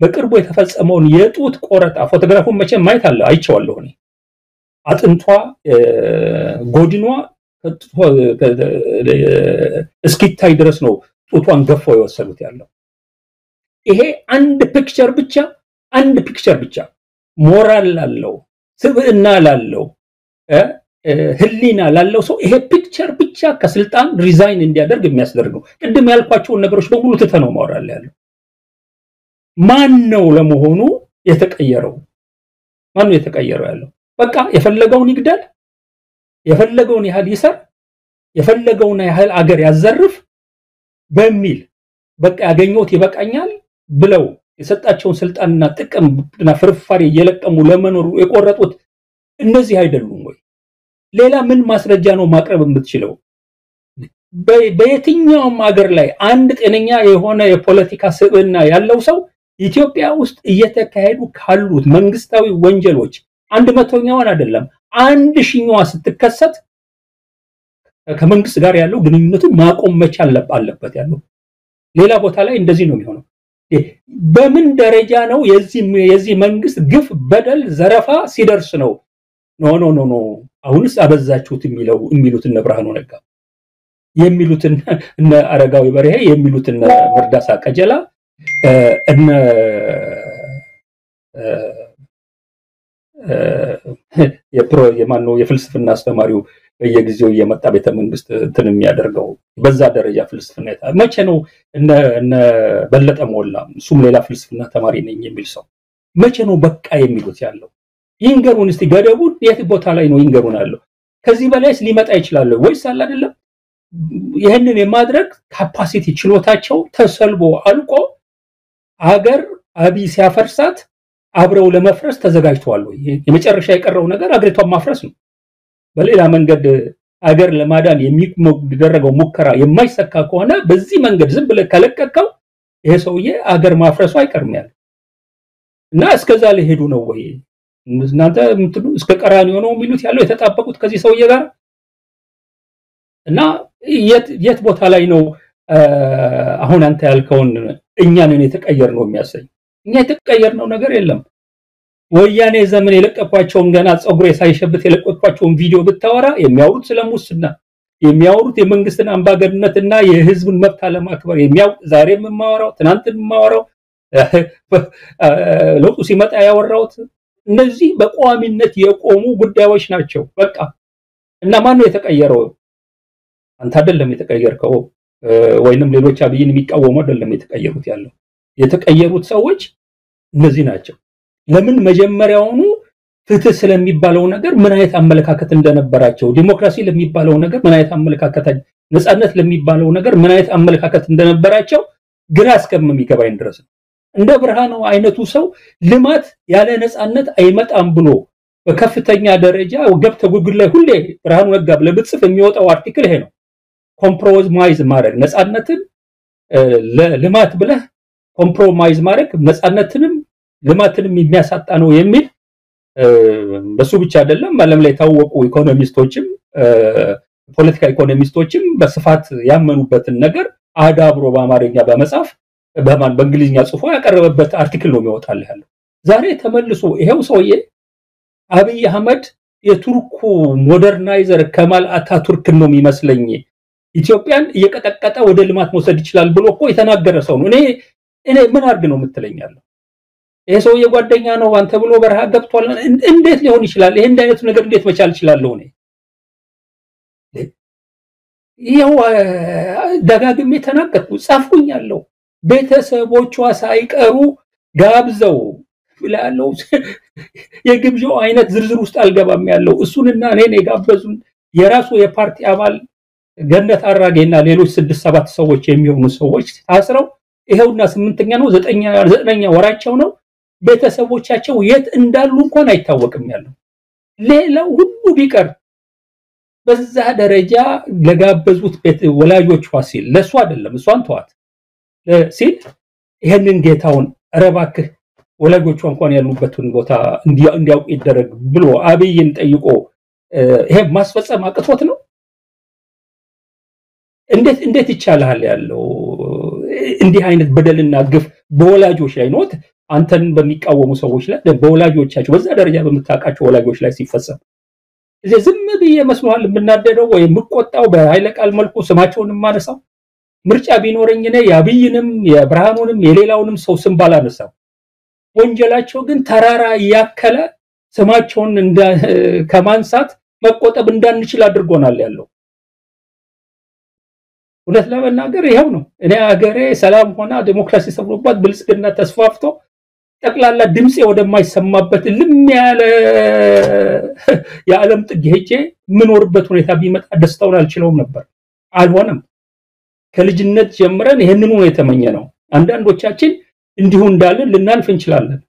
በቅርቡ የተፈጸመውን የጡት ቆረጣ ፎቶግራፉን መቼም ማየት አለ አይቼዋለሁ። እኔ አጥንቷ ጎድኗ እስኪታይ ድረስ ነው ጡቷን ገፈው የወሰዱት ያለው። ይሄ አንድ ፒክቸር ብቻ ሞራል ላለው ስብዕና ላለው ህሊና ላለው ሰው ይሄ ፒክቸር ብቻ ከስልጣን ሪዛይን እንዲያደርግ የሚያስደርገው ቅድም ያልኳቸው ነገሮች በሙሉ ተተነው ሞራል ያለው ማን ነው ለመሆኑ የተቀየረው ማን ነው የተቀየረው ያለው በቃ የፈለገውን ይግደል የፈለገውን ያህል ይሰር የፈለገውን ያህል አገር ያዘርፍ በሚል በቃ ያገኘውት ይበቃኛል ብለው የሰጣቸውን ስልጣንና ጥቅምና ፍርፋሪ እየለቀሙ ለመኖር የቆረጡት እነዚህ አይደሉም ወይ ሌላ ምን ማስረጃ ነው ማቅረብ የምትችለው በየትኛውም ሀገር ላይ አንድ ጤነኛ የሆነ የፖለቲካ ስብዕና ያለው ሰው ኢትዮጵያ ውስጥ እየተካሄዱ ካሉት መንግስታዊ ወንጀሎች 100ኛውን አይደለም 1000ኛዋ ስትከሰት ከመንግስት ጋር ያለው ግንኙነቱን ማቆም መቻል አለበት ያለው ሌላ ቦታ ላይ እንደዚህ ነው የሚሆነው በምን ደረጃ ነው የዚህ መንግስት ግፍ በደል ዘረፋ ሲደርስ ነው ኖ አሁንስ አበዛችሁት የሚሉትን ብርሃኑ ነጋ የሚሉትን እነ አረጋዊ በርሄ የሚሉትን መርዳሳ ቀጀላ እነ የፍልስፍና አስተማሪው በየጊዜው እየመጣ ቤተ መንግስት እንትን የሚያደርገው በዛ ደረጃ ፍልስፍና መቼ ነው እነ በለጠ ሞላ እሱም ሌላ ፍልስፍና ተማሪ ነኝ የሚል ሰው መቼ ነው በቃ የሚሉት ያለው ይንገሩን እስቲ ገደቡ የት ቦታ ላይ ነው ይንገሩን አለው ከዚህ በላይስ ሊመጣ ይችላል ወይስ አለ አይደለም ይሄንን የማድረግ ካፓሲቲ ችሎታቸው ተሰልቦ አልቆ አገር አቢ ሲያፈርሳት አብረው ለመፍረስ ተዘጋጅተዋል ወይ የመጨረሻ የቀረው ነገር አገሪቷን ማፍረስ ነው በሌላ መንገድ አገር ለማዳን የሚደረገው ሙከራ የማይሰካ ከሆነ በዚህ መንገድ ዝም ብለ ከለቀቀው ይሄ ሰውዬ አገር ማፍረሱ አይቀርም ያለው እና እስከዛ ለሄዱ ነው ወይ እናንተ ምትሉ እስከ ቀራኒ ሆነው የሚሉት ያለው የተጣበቁት ከዚህ ሰውዬ ጋር እና የት ቦታ ላይ ነው አሁን አንተ ያልከውን እኛንን የተቀየር ነው የሚያሰኝ እኛ የተቀየርነው ነገር የለም ወያኔ ዘመን የለቀቋቸውን ገና ጸጉሬ ሳይሸብት የለቀቋቸውን ቪዲዮ ብታወራ የሚያወሩት ስለሙስና የሚያወሩት የመንግስትን አምባገነንነትና የህዝብን መብት አለማክበር የሚያውቅ ዛሬም ማወራው ትናንትም ማወራው ለውጡ ሲመጣ ያወራውት እነዚህ በቋሚነት የቆሙ ጉዳዮች ናቸው በቃ እና ማን ነው የተቀየረው አንተ አይደለም የተቀየርከው ወይንም ሌሎች አብይን የሚቃወሙ አይደለም የተቀየሩት ያለው የተቀየሩት ሰዎች እነዚህ ናቸው ለምን መጀመሪያውኑ ፍትህ ስለሚባለው ነገር ምን አይነት አመለካከት እንደነበራቸው ዲሞክራሲ ለሚባለው ነገር ምን አይነት አመለካከት ነፃነት ለሚባለው ነገር ምን አይነት አመለካከት እንደነበራቸው ግራ እስከሚገባኝ ድረስ እንደ ብርሃኑ አይነቱ ሰው ልማት ያለ ነፃነት አይመጣም ብሎ በከፍተኛ ደረጃ ወገብተ ጉግል ላይ ሁሌ ብርሃኑ ነጋ ለብጽፍ የሚወጣው አርቲክል ይሄ ነው ኮምፕሮማይዝ ማድረግ ነፃነትን ለልማት ብለህ ኮምፕሮማይዝ ማድረግ ነፃነትንም ልማትንም የሚያሳጣ ነው የሚል በሱ ብቻ አይደለም ዓለም ላይ ታወቁ ኢኮኖሚስቶችም ፖለቲካ ኢኮኖሚስቶችም በስፋት ያመኑበትን ነገር አዳብሮ በአማርኛ በመጻፍ በእንግሊዝኛ ጽፎ ያቀረበበት አርቲክል ነው የሚወጣል ያለው ዛሬ ተመልሶ ይሄው ሰውዬ አብይ አህመድ የቱርኩ ሞደርናይዘር ከማል አታቱርክ ነው የሚመስለኝ ኢትዮጵያን እየቀጠቀጠ ወደ ልማት መውሰድ ይችላል ብሎ እኮ የተናገረ ሰው ነው እኔ ምን አርግ ነው የምትለኛለህ ይሄ ሰውዬ ጓደኛ ነው አንተ ብሎ በረሃ ገብቷል እንዴት ሊሆን ይችላል ይሄ አይነቱ ነገር እንዴት መቻል ይችላል ነው ይሄው ደጋግሜ ተናገርኩ ጻፍኩኛለሁ ቤተሰቦቿ ሳይቀሩ ጋብዘው ብላለው የግብዣው አይነት ዝርዝር ውስጥ አልገባም ያለው እሱንና እኔን የጋበዙን የራሱ የፓርቲ አባል ገነት አራጌና ሌሎች 6-7 ሰዎች የሚሆኑ ሰዎች ታስረው ይሄውና 8ኛ ነው 9ኛ ወራቸው ነው ቤተሰቦቻቸው የት እንዳሉ እንኳን አይታወቅም ያለው ሌላው ሁሉ ቢቀር በዛ ደረጃ ለጋበዙት ቤት ወላጆቿ ሲል ለሱ አይደለም እሷን ተዋት ሲል ይሄንን ጌታውን ረባክህ ወላጆቿ እንኳን ያሉበትን ቦታ እንዲያውቅ ይደረግ ብሎ አብይን ጠይቆ ይሄ ማስፈጸም አቅቶት ነው እንዴት ይቻላል ያለው እንዲህ አይነት በደልና ግፍ በወላጆች ላይ ነው አንተን በሚቃወሙ ሰዎች ላይ በወላጆቻቸው በዛ ደረጃ በመታቃቸው ወላጆች ላይ ሲፈጸም እዚህ ዝም ብዬ መስዋዕት የምናደደው ወይ የምቆጣው በኃይለ ቃል መልኩ ስማቸውን ማነሳው ምርጫ ቢኖርኝ እኔ ያብይንም የብርሃኑንም የሌላውንም ሰው ስም ባላነሳው ወንጀላቸው ግን ተራራ ያከለ ስማቸውን ከማንሳት መቆጠብ እንዳንችል አድርጎናል ያለው እውነት ለመናገር ይሄው ነው እኔ ሀገሬ ሰላም ሆና ዲሞክራሲ ሰፍኖባት ብልጽግና ተስፋፍቶ ጠቅላላ ድምጽ ወደማይሰማበት ልም ያለ የዓለም ጥግ ሄጄ ምኖርበት ሁኔታ ቢመጣ ደስታውን አልችለውም ነበር አልሆነም ከልጅነት ጀምረን ይሄንን ነው የተመኘነው አንዳንዶቻችን እንዲሁ እንዳለን ልናልፍ እንችላለን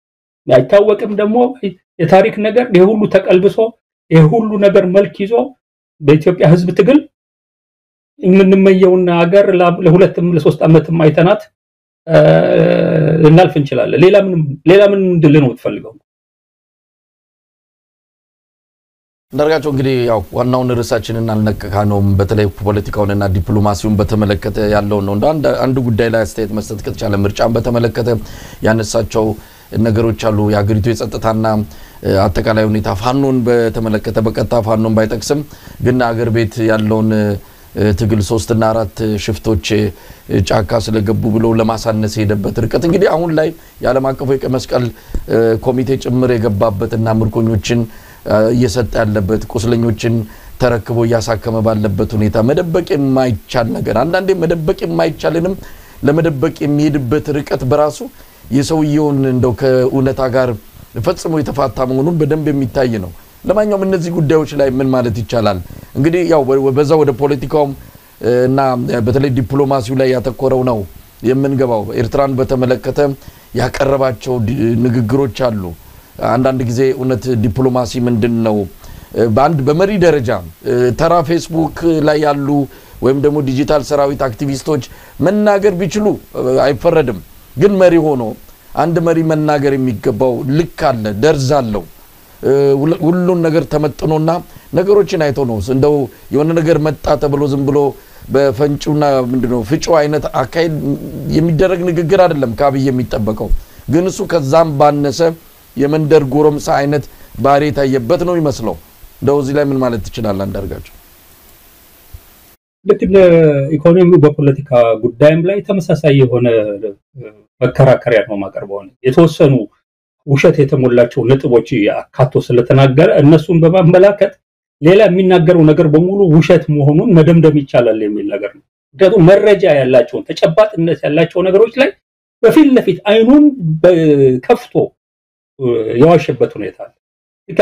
አይታወቅም ደግሞ የታሪክ ነገር የሁሉ ተቀልብሶ የሁሉ ነገር መልክ ይዞ በኢትዮጵያ ህዝብ ትግል የምንመየውና ሀገር ለሁለትም ለሶስት አመትም አይተናት ልናልፍ እንችላለን ሌላ ምን እንድልን ነው ተፈልገው እንደርጋቸው እንግዲህ ያው ዋናውን ርዕሳችንን አልነካካነውም በተለይ ፖለቲካውንና ዲፕሎማሲውን በተመለከተ ያለው ነው አንድ ጉዳይ ላይ አስተያየት መስጠት ከተቻለ ምርጫን በተመለከተ ያነሳቸው ነገሮች አሉ የሀገሪቱ የጸጥታና አጠቃላይ ሁኔታ ፋኖን በተመለከተ በቀጥታ ፋኖን ባይጠቅስም ግን ሀገር ቤት ያለውን ትግል 3 እና 4 ሽፍቶች ጫካ ስለገቡ ብሎ ለማሳነስ ሄደበት ርቀት እንግዲህ አሁን ላይ የዓለም አቀፉ የቀይ መስቀል ኮሚቴ ጭምር የገባበትና ምርኮኞችን እየሰጠ ያለበት ቁስለኞችን ተረክቦ ያሳከመ ባለበት ሁኔታ መደበቅ የማይቻል ነገር አንዳንዴ መደበቅ የማይቻልንም ለመደበቅ የሚሄድበት ርቀት በራሱ የሰውየውን እንደው ከኡነታ ጋር ፈጽሞ የተፋታ መሆኑን በደንብ የሚታይ ነው ለማንኛውም እነዚህ ጉዳዮች ላይ ምን ማለት ይቻላል እንግዲህ ያው በዛ ወደ ፖለቲካውም እና በተለይ ዲፕሎማሲው ላይ ያተኮረው ነው የምንገባው ኤርትራን በተመለከተ ያቀረባቸው ንግግሮች አሉ አንዳንድ ጊዜ ኡነት ዲፕሎማሲ ምንድነው በአንድ በመሪ ደረጃ ተራ ፌስቡክ ላይ ያሉ ወይም ደግሞ ዲጂታል ሰራዊት አክቲቪስቶች መናገር ቢችሉ አይፈረድም ግን መሪ ሆኖ አንድ መሪ መናገር የሚገባው ልክ አለ ደርዝ አለው ሁሉን ነገር ተመጥኖና ነገሮችን አይቶ ነው እንደው የሆነ ነገር መጣ ተብሎ ዝም ብሎ በፈንጩና ምንድነው ፍጮ አይነት አካይድ የሚደረግ ንግግር አይደለም ካብይ የሚጠበቀው ግን እሱ ከዛም ባነሰ የመንደር ጎረምሳ አይነት ባሪ ታየበት ነው ይመስለው እንደው እዚህ ላይ ምን ማለት ይችላል አንዳርጋቸው ለክለ ኢኮኖሚው በፖለቲካ ጉዳይም ላይ ተመሳሳይ የሆነ መከራከሪያ ነው ማቀርበው የተወሰኑ ውሸት የተሞላቸው ነጥቦች አካቶ ስለተናገረ እነሱን በማመላከት ሌላ የሚናገረው ነገር በሙሉ ውሸት መሆኑን መደምደም ይቻላል የሚል ነገር ነው ምክንያቱም መረጃ ያላቸው ተጨባጭነት ያላቸው ነገሮች ላይ በፊት ለፊት አይኑን በከፍቶ ያዋሸበት ሁኔታ አለ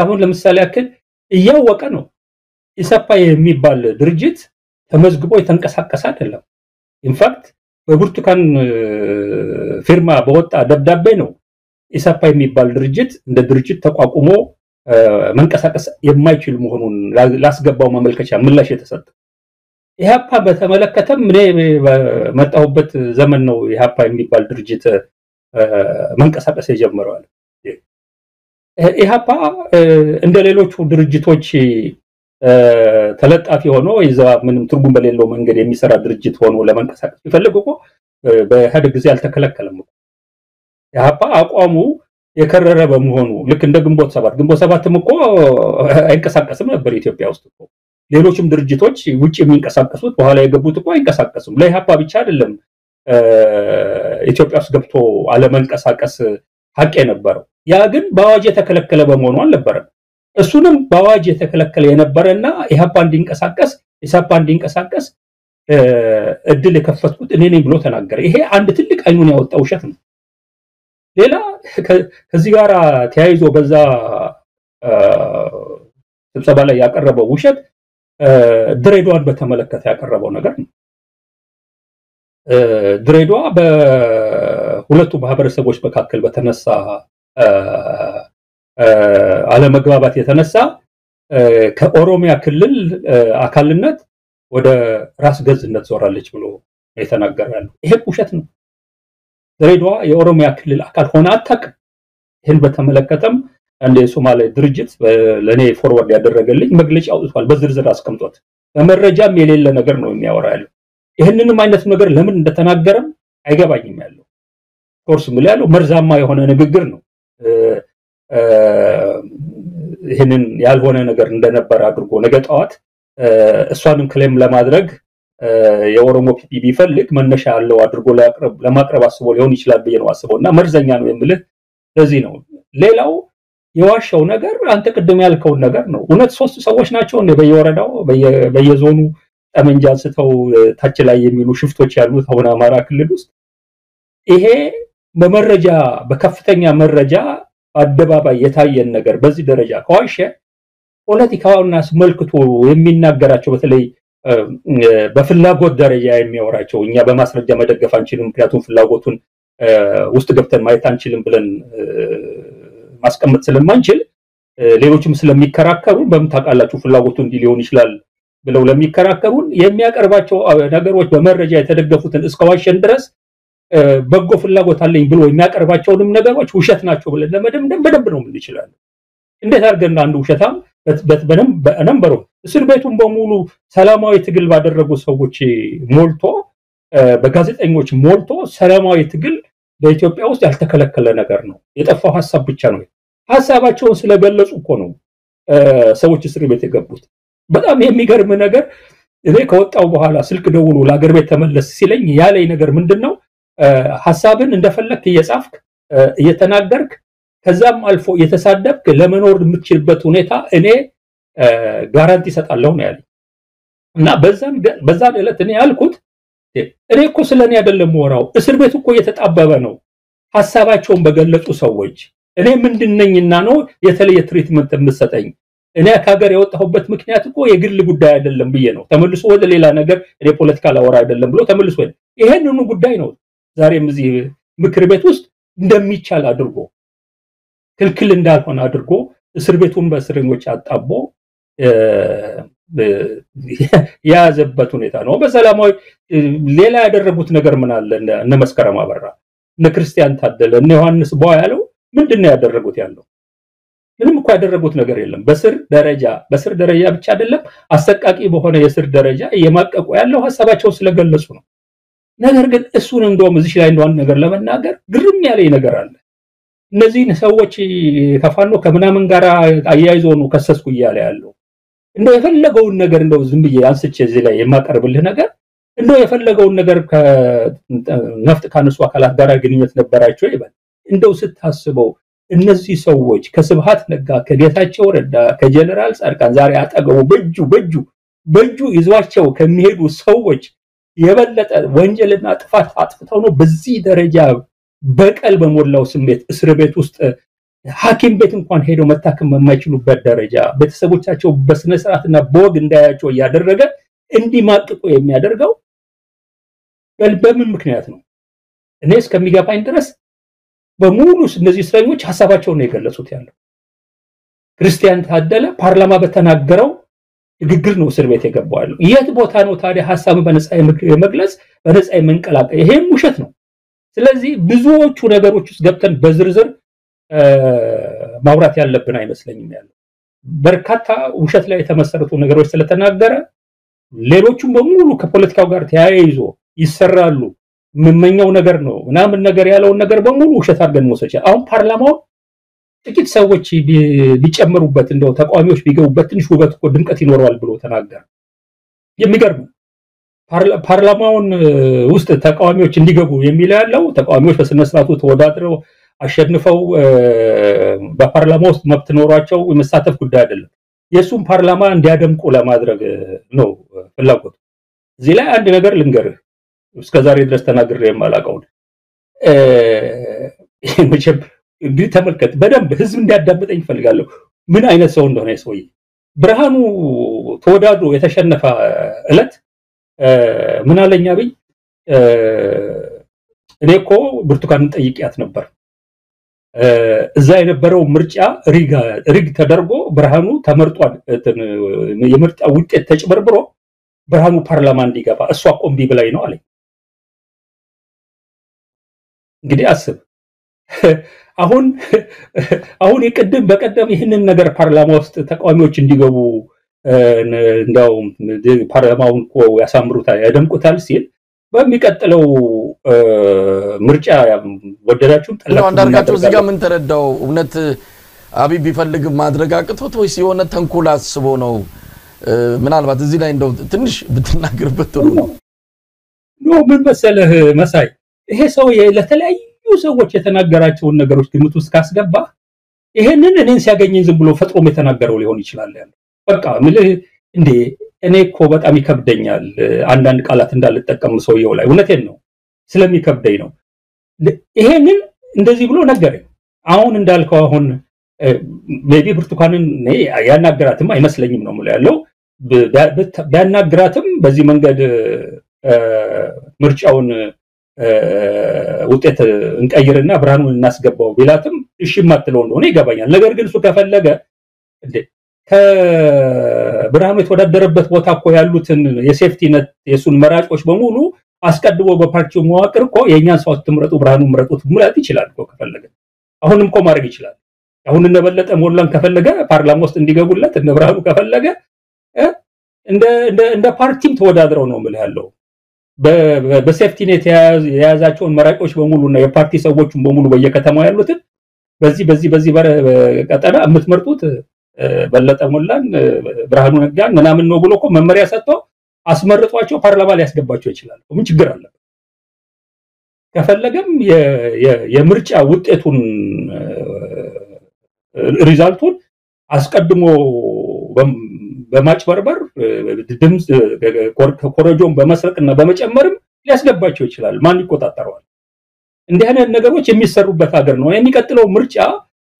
አሁን ለምሳሌ ያክል እያወቀ ነው ኢሰፓ የሚባል ድርጅት ተመዝግቦ የተንቀሳቀሰ አይደለም ኢንፋክት በብርቱካን ፊርማ በወጣ ደብዳቤ ነው ኢሰፓ የሚባል ድርጅት እንደ ድርጅት ተቋቁሞ መንቀሳቀስ የማይችል መሆኑን ላስገባው ማመልከቻ ምላሽ የተሰጠ ኢሃፓ በተመለከተም እኔ መጣሁበት ዘመን ነው ኢሃፓ የሚባል ድርጅት መንቀሳቀስ የጀመረው ኢሃፓ እንደ ሌሎቹ ድርጅቶች ተለጣፊ ሆኖ ይዛ ምንም ትርጉም በሌለው መንገድ የሚሰራ ድርጅት ሆኖ ለመንቀሳቀስ ይፈልጉ በህድ ጊዜ አልተከለከለም ኢሃፓ አቋሙ የከረረ በመሆኑ ልክ እንደ ግንቦት ሰባትም እኮ አይንቀሳቀስም ነበር ኢትዮጵያ ውስጥ እኮ ሌሎችም ድርጅቶች ውጪ የሚንቀሳቀሱት በኋላ የገቡት እኮ አይንቀሳቀሱም ለኢሃፓ ብቻ አይደለም ኢትዮጵያ ውስጥ ገብቶ አለመንቀሳቀስ ሐቅ የነበረው ያ ግን በአዋጅ የተከለከለ በመሆኑ አልነበረም እሱንም በአዋጅ የተከለከለ የነበረና ኢሃፓ እንዲንቀሳቀስ እድል የከፈትኩት እኔ ነኝ ብሎ ተናገረ ይሄ አንድ ትልቅ አይኑን ያወጣው ውሸት ነው ሌላ ከዚህ ጋር ተያይዞ በዛ ስብሰባ ላይ ያቀረበው ውሸት ድሬዳዋን በተመለከተ ያቀረበው ነገር ነው ድሬዳዋ በሁለቱ ማህበረሰቦች መካከል በተነሳ አለመግባባት የተነሳ ከኦሮሚያ ክልል አካልነት ወደ ራስ ገዝነት ዞራለች ብሎ የተናገራሉ ይሄ ውሸት ነው ድሬዳዋ የኦሮሚያ ክልል አካል ሆነ አጣቀም ይሄን በተመለከተም እንደ ሶማሌ ድርጅት ለኔ ፎርዋርድ ያደረገልኝ መግለጫ አውጥቷል በዝርዝር አስቀምጧል በመረጃም የሌለ ነገር ነው የሚያወራው ይሄንንም አይነት ነገር ለምን እንደተናገረም አይገባኝም ያለው ኮርስ ምን ያለው መርዛማ የሆነ ንግግር ነው ይሄንን ያልሆነ ነገር እንደነበር አድርጎ ነገጣዋት እሷንም ክሌም ለማድረግ የኦሮሞ ፒፒ ቢፈልግ መነሻ ያለው አድርጎ ለማቅረብ አስቦ ሊሆን ይችላል በየነው አስቦና መርዘኛ ነው የሚልህ ለዚህ ነው ሌላው የዋሻው ነገር አንተ ቅድም ያልከው ነገር ነው እውነት 3 ሰዎች ናቸው እንደ በየወረዳው በየዞኑ ጠመንጃ አንስተው ታች ላይ የሚሉ ሽፍቶች ያሉት አሁን አማራ ክልል ውስጥ ይሄ በመረጃ በከፍተኛ መረጃ አደባባይ የታየን ነገር በዚህ ደረጃ ከዋሸ ፖለቲካውን አስመልክቶ የሚናገራቸው በተለይ በፍላጎት ደረጃ የሚያወራቸው እኛ በማስረጃ መደገፍ አንችልም ምክንያቱም ፍላጎቱን ውስጥ ገብተን ማየት አንችልም ብለን ማስቀመጥ ስለማንችል ሌሎችም ስለሚከራከሩ በመታቃላችሁ ፍላጎቱ እንዲ ሊሆን ይችላል ብለው ለሚከራከሩን የሚያቀርባቸው ነገሮች በመረጃ የተደገፉትን እስከዋሸን ድረስ በጎ ፍላጎት አለኝ ብሎ የሚያቀርባቸውንም ነገሮች ውሸት ናቸው ብለን ለመደምደም በደንብ ነው የምንችላለን እንዴት አድርገን አንዱ ውሸታም በነምበሩ እስር ቤቱን በሙሉ ሰላማዊ ትግል ባደረጉ ሰዎች ሞልቶ በጋዜጠኞች ሞልቶ ሰላማዊ ትግል በኢትዮጵያ ውስጥ ያልተከለከለ ነገር ነው የጠፋው ሐሳብ ብቻ ነው ሐሳባቸውን ስለገለጹ እኮ ነው ሰዎች እስር ቤት የገቡት በጣም የሚገርም ነገር እኔ ከወጣው በኋላ ስልክ ደውሎ ለአገር ቤት ተመለስ ሲለኝ ያለኝ ነገር ምንድነው ሐሳብን እንደፈለክ እየጻፍክ እየተናገርክ ከዛም አልፎ የተሳደብክ ለመኖር የምትችልበት ሁኔታ እኔ ጋራንቲ ሰጣለሁ ነው ያለኝ እና በዛን ዕለት እኔ ያልኩት እኔ እኮ ስለኔ አይደለም ወራው እስር ቤት እኮ እየተጣበበ ነው ሐሳባቸውን በገለጹ ሰዎች እኔ ምንድነኝና ነው የተለየ ትሪትመንት የምሰጠኝ እኔ ከሀገር የወጣሁበት ምክንያት እኮ የግል ጉዳይ አይደለም ብዬ ነው ተመልሶ ወደ ሌላ ነገር እኔ ፖለቲካ ላወራ አይደለም ብሎ ተመልሶ ይሄንኑ ጉዳይ ነው ዛሬም እዚህ ምክር ቤት ውስጥ እንደሚቻል አድርጎ ክልክል እንዳልሆነ አድርጎ እስር ቤቱን በእስረኞች አጣቦ ያዘበት ሁኔታ ነው በሰላማዊ ሌላ ያደረጉት ነገር ምን አለ እነ መስከረም አበራ እነ ክርስቲያን ታደለ እነ ዮሐንስ ቦያ ያለው ምንድነው ያደረጉት ያለው ምንም እኮ ያደረጉት ነገር የለም በስር ደረጃ ብቻ አይደለም አሰቃቂ በሆነ የስር ደረጃ የማቀቁ ያለው ሐሳባቸው ስለገለጹ ነው ነገር ግን እሱን እንደውም እዚህ ላይ እንደው ነገር ለመናገር ግርም ያለ ነገር አለ እነዚህ ሰዎች ከፋኖ ከምናምን ጋር አያይዞ ነው ከሰስኩ ይያለ ያለው እንደው የፈለገውን ነገር እንደው ዝም ብዬ አንስቼ እዚህ ላይ የማቀርብልህ ነገር እንደው የፈለገውን ነገር ከነፍጥ ካነሱ አካላት ጋር ግንኙነት ነበራቸው ይባል እንደው ስታስበው እነዚህ ሰዎች ከስብሃት ነጋ ከጌታቸው ረዳ ከጀነራል ጻድቃን ዛሬ አጠገቡ በእጁ ይዟቸው ከሚሄዱ ሰዎች የበለጠ ወንጀልና ጥፋት አጥፍተው ነው በዚህ ደረጃ በቀል በሞላው ስሜት እስር ቤት ውስጥ ሐኪም ቤት እንኳን ሄደው መታከም የማይችሉበት ደረጃ ቤተሰቦቻቸው በስነ ስርዓትና በወግ እንዳያቸው ያደረገ እንዲማቅቁ የሚያደርገው በምን ምክንያት ነው እኔ እስከሚገባኝ ድረስ በሙሉ እነዚህ እስረኞች ሐሳባቸውን ነው የገለጹት ያለው ክርስቲያን ታደለ ፓርላማ በተናገረው ንግግር ነው እስር ቤት የገባው የት ቦታ ነው ታዲያ ሐሳብ በነጻ መግለጽ በነጻ መንቀላቀል ይሄም ውሸት ነው ስለዚህ ብዙዎቹ ነገሮች ውስጥ ገብተን በዝርዝር ማውራት ያለብን አይመስለኝም ያለው በርካታ ውሸት ላይ የተመሰረቱ ነገሮች ስለተናገረ ሌሎቹም በሙሉ ከፖለቲካው ጋር ተያይዞ ይሰራሉ ምንመኛው ነገር ነው ምናምን ነገር ያለውን ነገር በሙሉ ውሸት አድርገን መውሰድ አሁን ፓርላማው ጥቂት ሰዎች ቢጨምሩበት እንደው ተቃዋሚዎች ቢገቡበት ትንሽ ውበት እኮ ድምቀት ይኖረዋል ብሎ ተናገረ የሚገርም ፓርላማውን ውስጥ ተቃዋሚዎች እንዲገቡ የሚል ያለው ተቃዋሚዎች በስነ ስርዓቱ ተወዳድረው አሸንፈው በፓርላማው ውስጥ መብት ኖሯቸው የመሳተፍ ጉዳይ አይደለም የሱም ፓርላማ እንዲያደምቁ ለማድረግ ነው ፍላጎቱ እዚህ ላይ አንድ ነገር ልንገርህ እስከዛሬ ድረስ ተናግሬ የማላቀው መቼም እንግዲህ ተመልከት በደንብ ህዝብ እንዲያዳምጠኝ ፈልጋለሁ ምን አይነት ሰው እንደሆነ ሰውዬ ብርሃኑ ተወዳድሮ የተሸነፈ እለት ምን አለኛ ቢኝ እኔኮ ብርቱካንን ጠይቂያት ነበር እዛ የነበረው ምርጫ ሪግ ተደርጎ ብርሃኑ ተመርጧል የምርጫ ውጤት ተጭበርብሮ ብርሃኑ ፓርላማ እንዲገባ እሷ ቆምቢ ብላይ ነው አለኝ እንግዲህ አስብ አሁን የቀደም በቀደም ይሄንን ነገር ፓርላማ ውስጥ ተቃዋሚዎች እንዲገቡ እንዳው ፓርላማውን እኮ ያሳምሩታል ያደምቁታል ሲል በሚቀጥለው ምርጫ ወደዳችሁም ጠላችሁ አንዳርጋቸው እዚህ ጋር ምን ተረዳው እውነት አብይ ቢፈልግ ማድረግ አቅቶት ወይስ የሆነ ተንኮል አስቦ ነው ምናልባት እዚህ ላይ እንደው ትንሽ ብትናገርበት ጥሩ ነው ምን መሰለህ መሳይ ይሄ ሰው ለተለያዩ ሰዎች የተናገራቸውን ነገሮች ግምት ውስጥ ካስገባ ይሄንን እኔን ሲያገኘኝ ዝም ብሎ ፈጥሮም የተናገረው ሊሆን ይችላል ያለው በቃ ምልህ እንዴ እኔ እኮ በጣም ይከብደኛል አንዳንድ ቃላት እንዳልጠቀም ሰውየው ላይ እውነቴን ነው ስለሚከብደኝ ነው ይሄንን እንደዚህ ብሎ ነገረኝ አሁን እንዳልከው አሁን ሜቢ ብርቱካንን ያናገራትም አይመስለኝም ነው ማለት ያለው ቢያናግራትም በዚህ መንገድ ምርጫውን ውጤት እንቀይርና ብርሃኑን እናስገባው ቢላትም እሺ ማትለው እንደሆነ ይገባኛል ነገር ግን እሱ ከፈለገ እንዴ ከብርሃኑ የተወዳደረበት ቦታ እኮ ያሉትን የሴፍቲ ነት የሱን መራጮች በሙሉ አስቀድሞ በፓርቲው መዋቅር እኮ የኛን ሰው አትምረጡ ብርሃኑን ምረጡት ማለት ይችላል እኮ ከፈለገ አሁንም እኮ ማድረግ ይችላል አሁን እነበለጠ ሞላን ከፈለገ ፓርላማ ውስጥ እንዲገቡለት እነ ብርሃኑ ከፈለገ እንደ ፓርቲም ተወዳድረው ነው ማለት ያለው በሴፍቲ ኔት የያዛቸውን መራጮች በሙሉና የፓርቲ ሰዎችን በሙሉ በየከተማው ያሉትን በዚህ ቀጠና የምትመርጡት በለጠ ሞላን ብርሃኑ ነጋን ምናምን ነው ብሎ እኮ መመሪያ ሰጥቶ አስመርጧቸው ፓርላማ ሊያስገባቸው ይችላል ምን ችግር አለ ከፈለገም የምርጫ ውጤቱን ሪዛልቱን አስቀድሞ በማጭበርበር ድምጽ ኮረጆን በመስረቅና በመጨመርም ሊያስገባቸው ይችላል ማን ይቆጣጣራል እንዲህ አይነት ነገሮች የሚሰሩበት ሀገር ነው የሚቀጥለው ምርጫ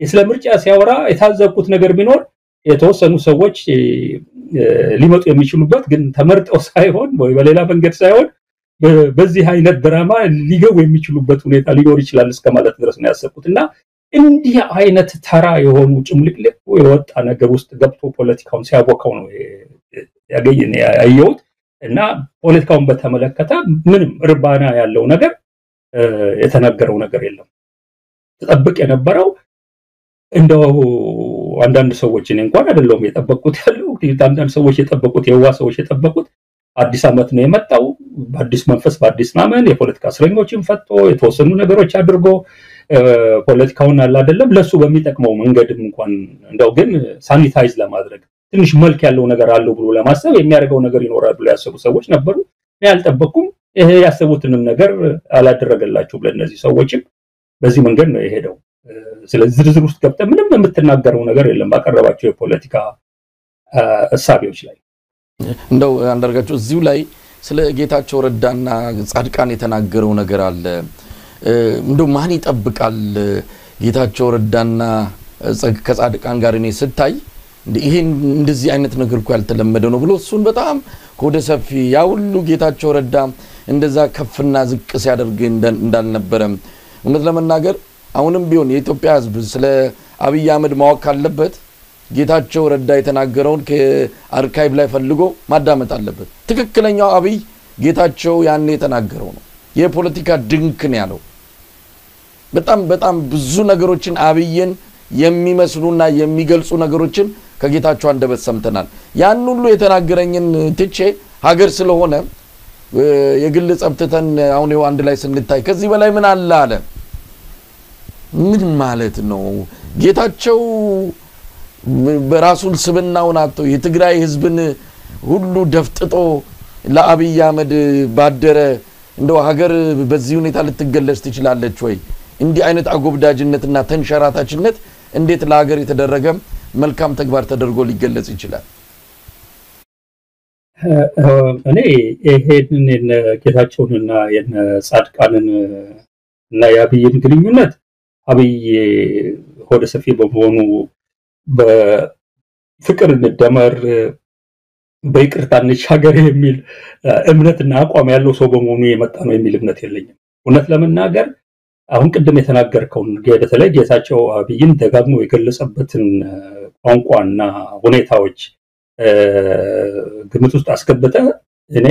ስለ ምርጫ ሲያወራ የታዘብኩት ነገር ቢኖር የተወሰኑ ሰዎች ሊመጡ የሚችሉበት ግን ተመርጠው ሳይሆን ወይ በሌላ መንገድ ሳይሆን በዚህ አይነት ድራማ ሊገቡ የሚችሉበት ሁኔታ ሊኖር ይችላል እስከማለት ድረስ ነው ያሰብኩትና እንዲህ አይነት ተራ የሆኑ ጭምልቅልቅ የወጣ ነገር ውስጥ ገብቶ ፖለቲካውን ሲያቦካው ነው ያየሁት እና ፖለቲካውን በተመለከተ ምንም ርባና ያለው ነገር የተናገረው ነገር የለም ተጠብቅ የነበረው እንደው አንዳንድ ሰዎች እንኳን አይደለም የጠበቁት ያለው አንዳንድ ሰዎች የጠበቁት የዋ ሰዎች የጠበቁት አዲስ አመት ነው የመጣው በአዲስ መንፈስ በአዲስ ማመን የፖለቲካ እስረኞችን ፈቶ የተወሰኑ ነገሮች አድርጎ ፖለቲካውን አለ አይደለም ለሱ በሚጠቅመው መንገድም እንኳን እንደው ግን ሳኒታይዝ ለማድረግ ትንሽ መልክ ያለው ነገር አለው ብሎ ለማሰብ የሚያደርገው ነገር ይኖራል ብሎ ያሰቡ ሰዎች ነበሩ ያልጠበቁም ይሄ ያሰቡትንም ነገር አላደረገላችሁ ለነዚህ ሰዎችም በዚህ መንገድ ነው የሄደው ስለዚህ ዝርዝር ውስጥ ገብተ ምንም የምትናገረው ነገር የለም ባቀረባቸው የፖለቲካ ሐሳቦች ላይ እንደው አንደርጋቸው እዚሁ ላይ ስለ ጌታቸው ረዳና ጻድቃን የተናገረው ነገር አለ እንደው ማን ይጠብቃል ጌታቸው ረዳና ከጻድቃን ጋር እኔ ስታይ ይሄ እንደዚህ አይነት ነገር እኮ ያልተለመደ ነው ብሎ እሱን በጣም ወደ ሰፊ ያ ሁሉ ጌታቸው ረዳ እንደዛ ከፍና ዝቅ ሲያደርግ እንዳልነበረ እውነት ለመናገር አሁንም ቢሆን የኢትዮጵያ ሕዝብ ስለ አብይ አህመድ ማወቅ አለበት ጌታቸው ረዳ የተናገረውን ከአርካይቭ ላይ ፈልጎ ማዳመጥ አለበት ትክክለኛው አብይ ጌታቸው ያኔ የተናገረው ነው የፖለቲካ ድንክ ነው ያለው በጣም ብዙ ነገሮችን አብይን የሚመስሉና የሚገልጹ ነገሮችን ከጌታቸው አንደበት ሰምተናል ያን ሁሉ የተናገረኝን ትቼ ሀገር ስለሆነ የግል ጸብተን አሁን ይው አንድ ላይ ስንታይ ከዚህ በላይ ምን አለ ምን ማለት ነው ጌታቸው በራሱን ስብናውን አጥቶ የትግራይ ህዝብን ሁሉ ደፍጥጦ ለአብይ አህመድ ባደረ እንደው ሀገር በዚህ ሁኔታ ልትገለጽ ትችላለች ወይ እንዲህ አይነት አጎብዳጅነትና ተንሸራታችነት እንዴት ለሀገር የተደረገ መልካም ተግባር ተደርጎ ሊገለጽ ይችላል እኔ ይሄንን ጌታቸውንና የጻድቃንን እና የአብይን ግንኙነት አብይ ሆደ ሰፊ በመሆኑ በፍቅር እንደመር በይቅርታ እንሻገር የሚል እምነትና አቋም ያለው ሰው በመሆኑ የመጣ ነው የሚል እምነት የለኝም እውነት ለመናገር አሁን ቅድም የተናገርከውን በተለይ ጌታቸው አብይን ደጋግሞ የገለጸበትን ቋንቋና ሁኔታዎች ግምት ውስጥ አስገብተ እኔ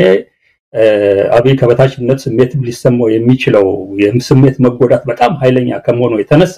አብይ ከበታችነት ስሜት ሊሰማው የሚችለው የስሜት መጎዳት በጣም ኃይለኛ ከመሆኑ የተነሳ